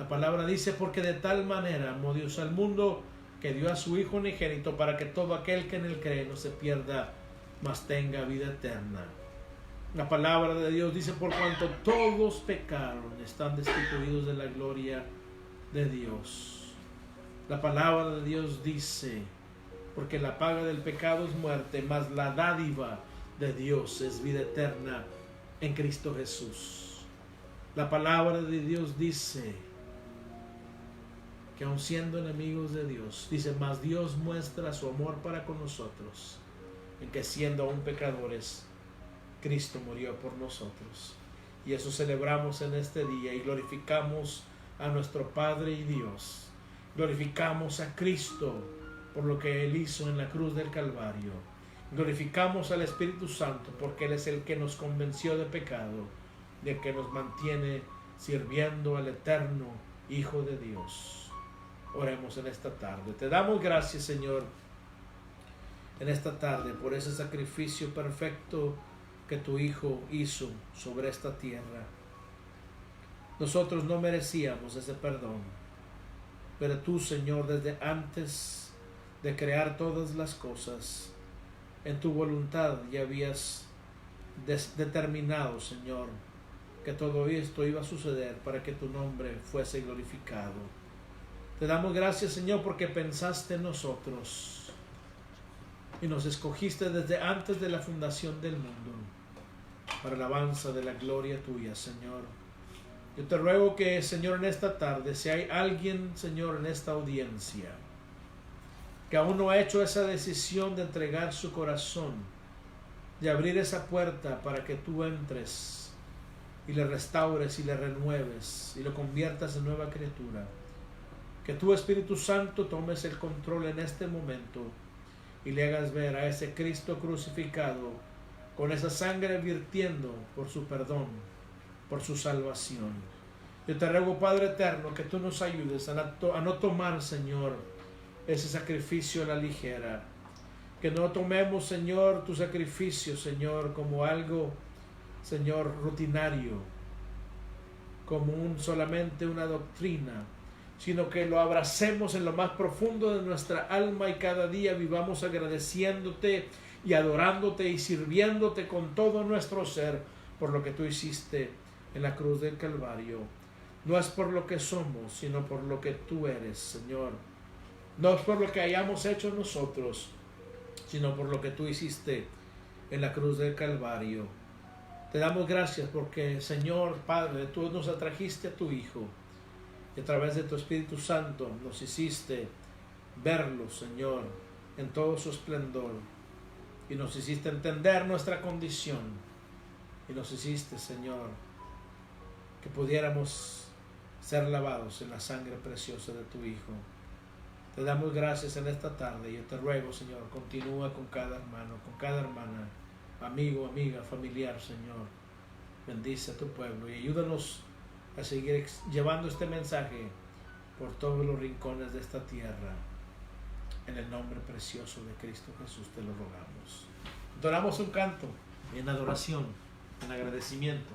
La palabra dice: porque de tal manera amó Dios al mundo, que dio a su Hijo unigénito, para que todo aquel que en Él cree no se pierda, mas tenga vida eterna. La palabra de Dios dice: por cuanto todos pecaron, están destituidos de la gloria de Dios. La palabra de Dios dice: porque la paga del pecado es muerte, mas la dádiva de Dios es vida eterna en Cristo Jesús. La palabra de Dios dice que aun siendo enemigos de Dios, dice: mas Dios muestra su amor para con nosotros, en que siendo aún pecadores, Cristo murió por nosotros. Y eso celebramos en este día y glorificamos a nuestro Padre y Dios. Glorificamos a Cristo por lo que Él hizo en la cruz del Calvario. Glorificamos al Espíritu Santo porque Él es el que nos convenció de pecado, del que nos mantiene sirviendo al eterno Hijo de Dios. Oremos en esta tarde. Te damos gracias, Señor, en esta tarde por ese sacrificio perfecto que tu Hijo hizo sobre esta tierra. Nosotros no merecíamos ese perdón, pero tú, Señor, desde antes de crear todas las cosas, en tu voluntad ya habías determinado, Señor, que todo esto iba a suceder para que tu nombre fuese glorificado. Te damos gracias, Señor, porque pensaste en nosotros y nos escogiste desde antes de la fundación del mundo para la alabanza de la gloria tuya, Señor. Yo te ruego que, Señor, en esta tarde, si hay alguien, Señor, en esta audiencia que aún no ha hecho esa decisión de entregar su corazón, de abrir esa puerta para que tú entres y le restaures y le renueves y lo conviertas en nueva criatura, que tu Espíritu Santo tomes el control en este momento y le hagas ver a ese Cristo crucificado con esa sangre virtiendo por su perdón, por su salvación. Yo te ruego, Padre eterno, que tú nos ayudes a no tomar, Señor, ese sacrificio a la ligera. Que no tomemos, Señor, tu sacrificio, Señor, como algo, Señor, rutinario, como solamente una doctrina, sino que lo abracemos en lo más profundo de nuestra alma y cada día vivamos agradeciéndote y adorándote y sirviéndote con todo nuestro ser por lo que tú hiciste en la cruz del Calvario. No es por lo que somos, sino por lo que tú eres, Señor. No es por lo que hayamos hecho nosotros, sino por lo que tú hiciste en la cruz del Calvario. Te damos gracias porque, Señor Padre, tú nos atrajiste a tu Hijo y a través de tu Espíritu Santo nos hiciste verlo, Señor, en todo su esplendor, y nos hiciste entender nuestra condición, y nos hiciste, Señor, que pudiéramos ser lavados en la sangre preciosa de tu Hijo. Te damos gracias en esta tarde. Yo te ruego, Señor, continúa con cada hermano, con cada hermana, amigo, amiga, familiar, Señor. Bendice a tu pueblo y ayúdanos a seguir llevando este mensaje por todos los rincones de esta tierra. En el nombre precioso de Cristo Jesús te lo rogamos. Adoramos un canto en adoración, en agradecimiento.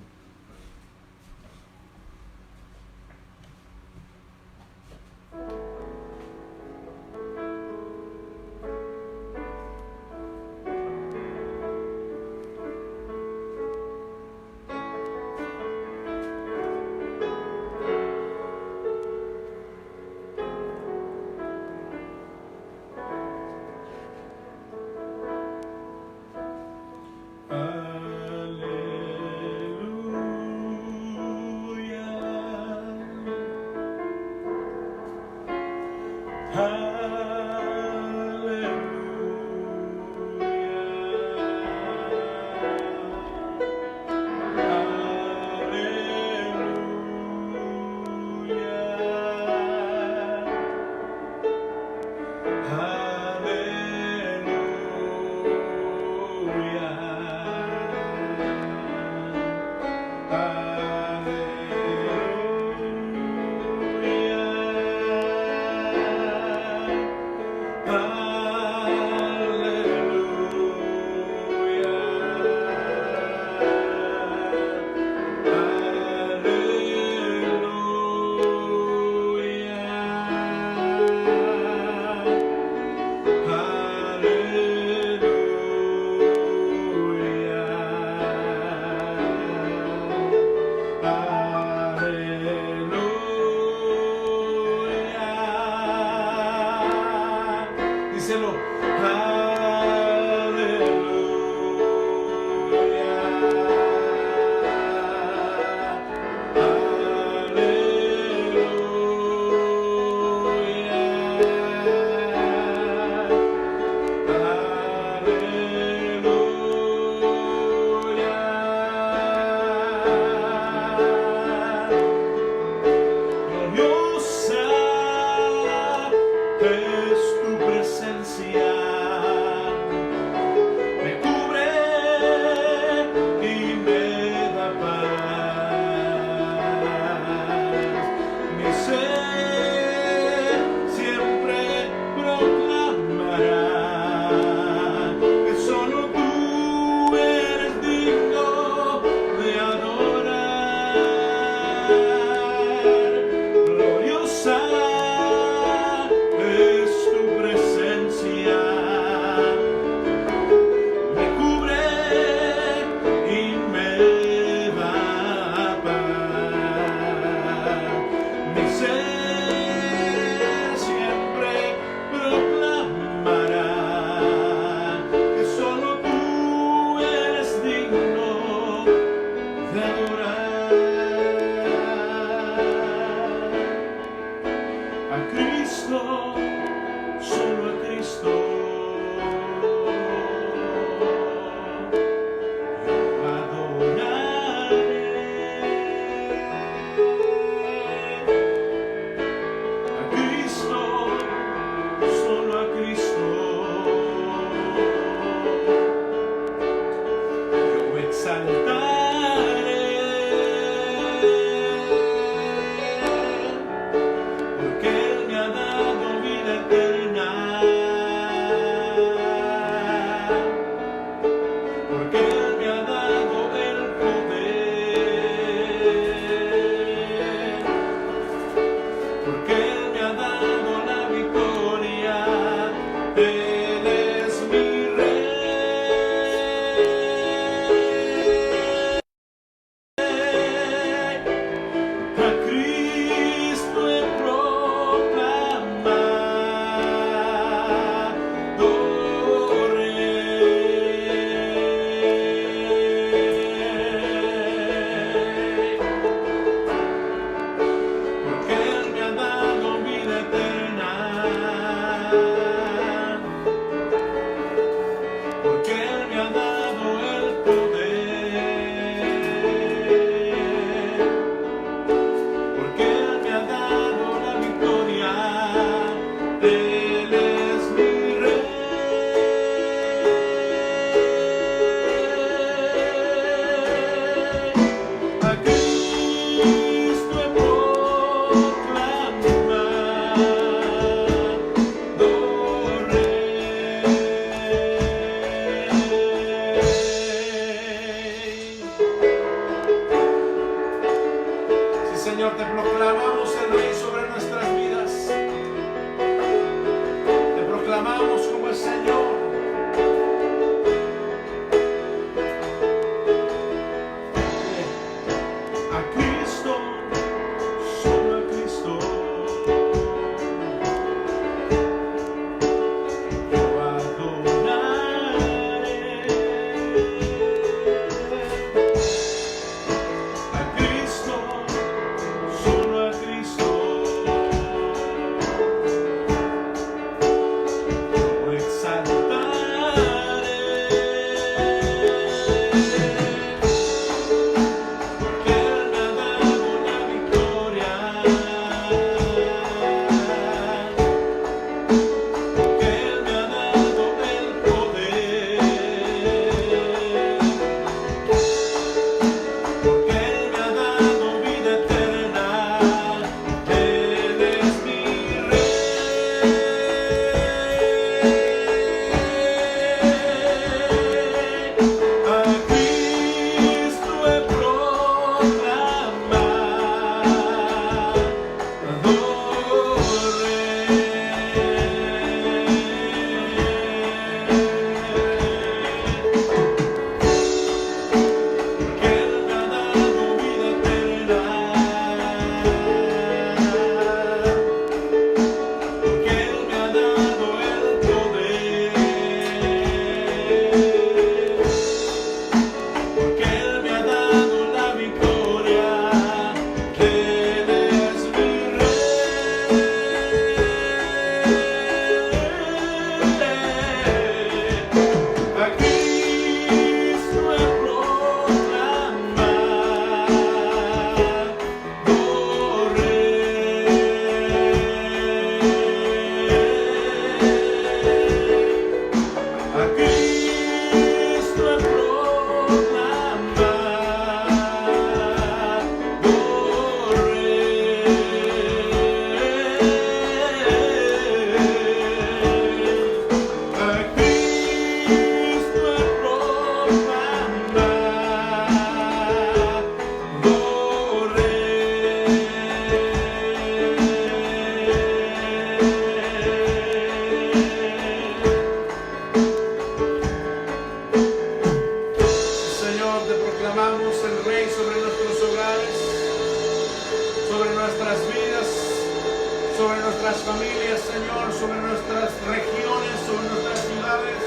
sobre nuestras familias, Señor, sobre nuestras regiones, sobre nuestras ciudades,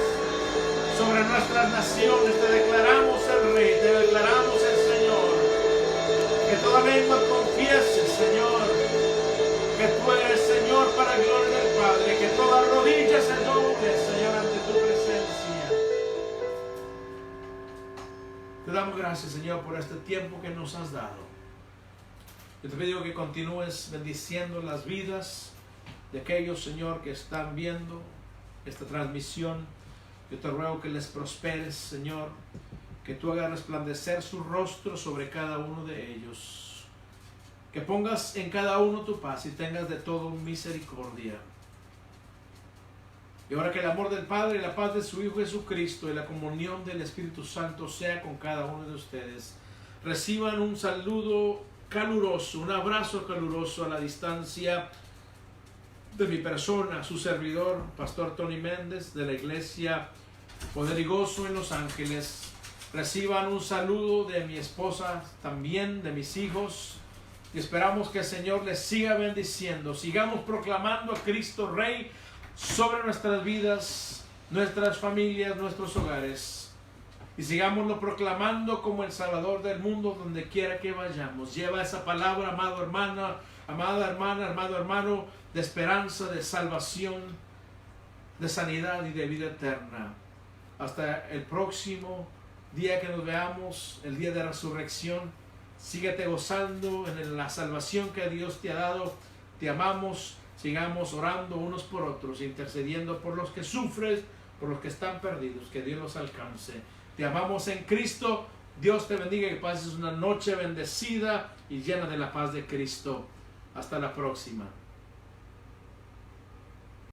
sobre nuestras naciones. Te declaramos el Rey, te declaramos el Señor. Que toda lengua confiese, Señor, que tú eres Señor para gloria del Padre, que toda rodilla se doble, Señor, ante tu presencia. Te damos gracias, Señor, por este tiempo que nos has dado. Yo te pido que continúes bendiciendo las vidas de aquellos, Señor, que están viendo esta transmisión. Yo te ruego que les prosperes, Señor, que tú hagas resplandecer su rostro sobre cada uno de ellos, que pongas en cada uno tu paz y tengas de todo misericordia. Y ahora que el amor del Padre y la paz de su Hijo Jesucristo y la comunión del Espíritu Santo sea con cada uno de ustedes. Reciban un saludo caluroso, un abrazo caluroso a la distancia de mi persona, su servidor, Pastor Tony Méndez, de la Iglesia Poder y Gozo en Los Ángeles. Reciban un saludo de mi esposa, también de mis hijos, y esperamos que el Señor les siga bendiciendo. Sigamos proclamando a Cristo Rey sobre nuestras vidas, nuestras familias, nuestros hogares. Y sigámoslo proclamando como el Salvador del mundo donde quiera que vayamos. Lleva esa palabra, amado hermano, amada hermana, amado hermano, de esperanza, de salvación, de sanidad y de vida eterna. Hasta el próximo día que nos veamos, el día de la resurrección. Síguete gozando en la salvación que Dios te ha dado. Te amamos. Sigamos orando unos por otros, intercediendo por los que sufren, por los que están perdidos. Que Dios los alcance. Te amamos en Cristo. Dios te bendiga y que pases una noche bendecida y llena de la paz de Cristo. Hasta la próxima.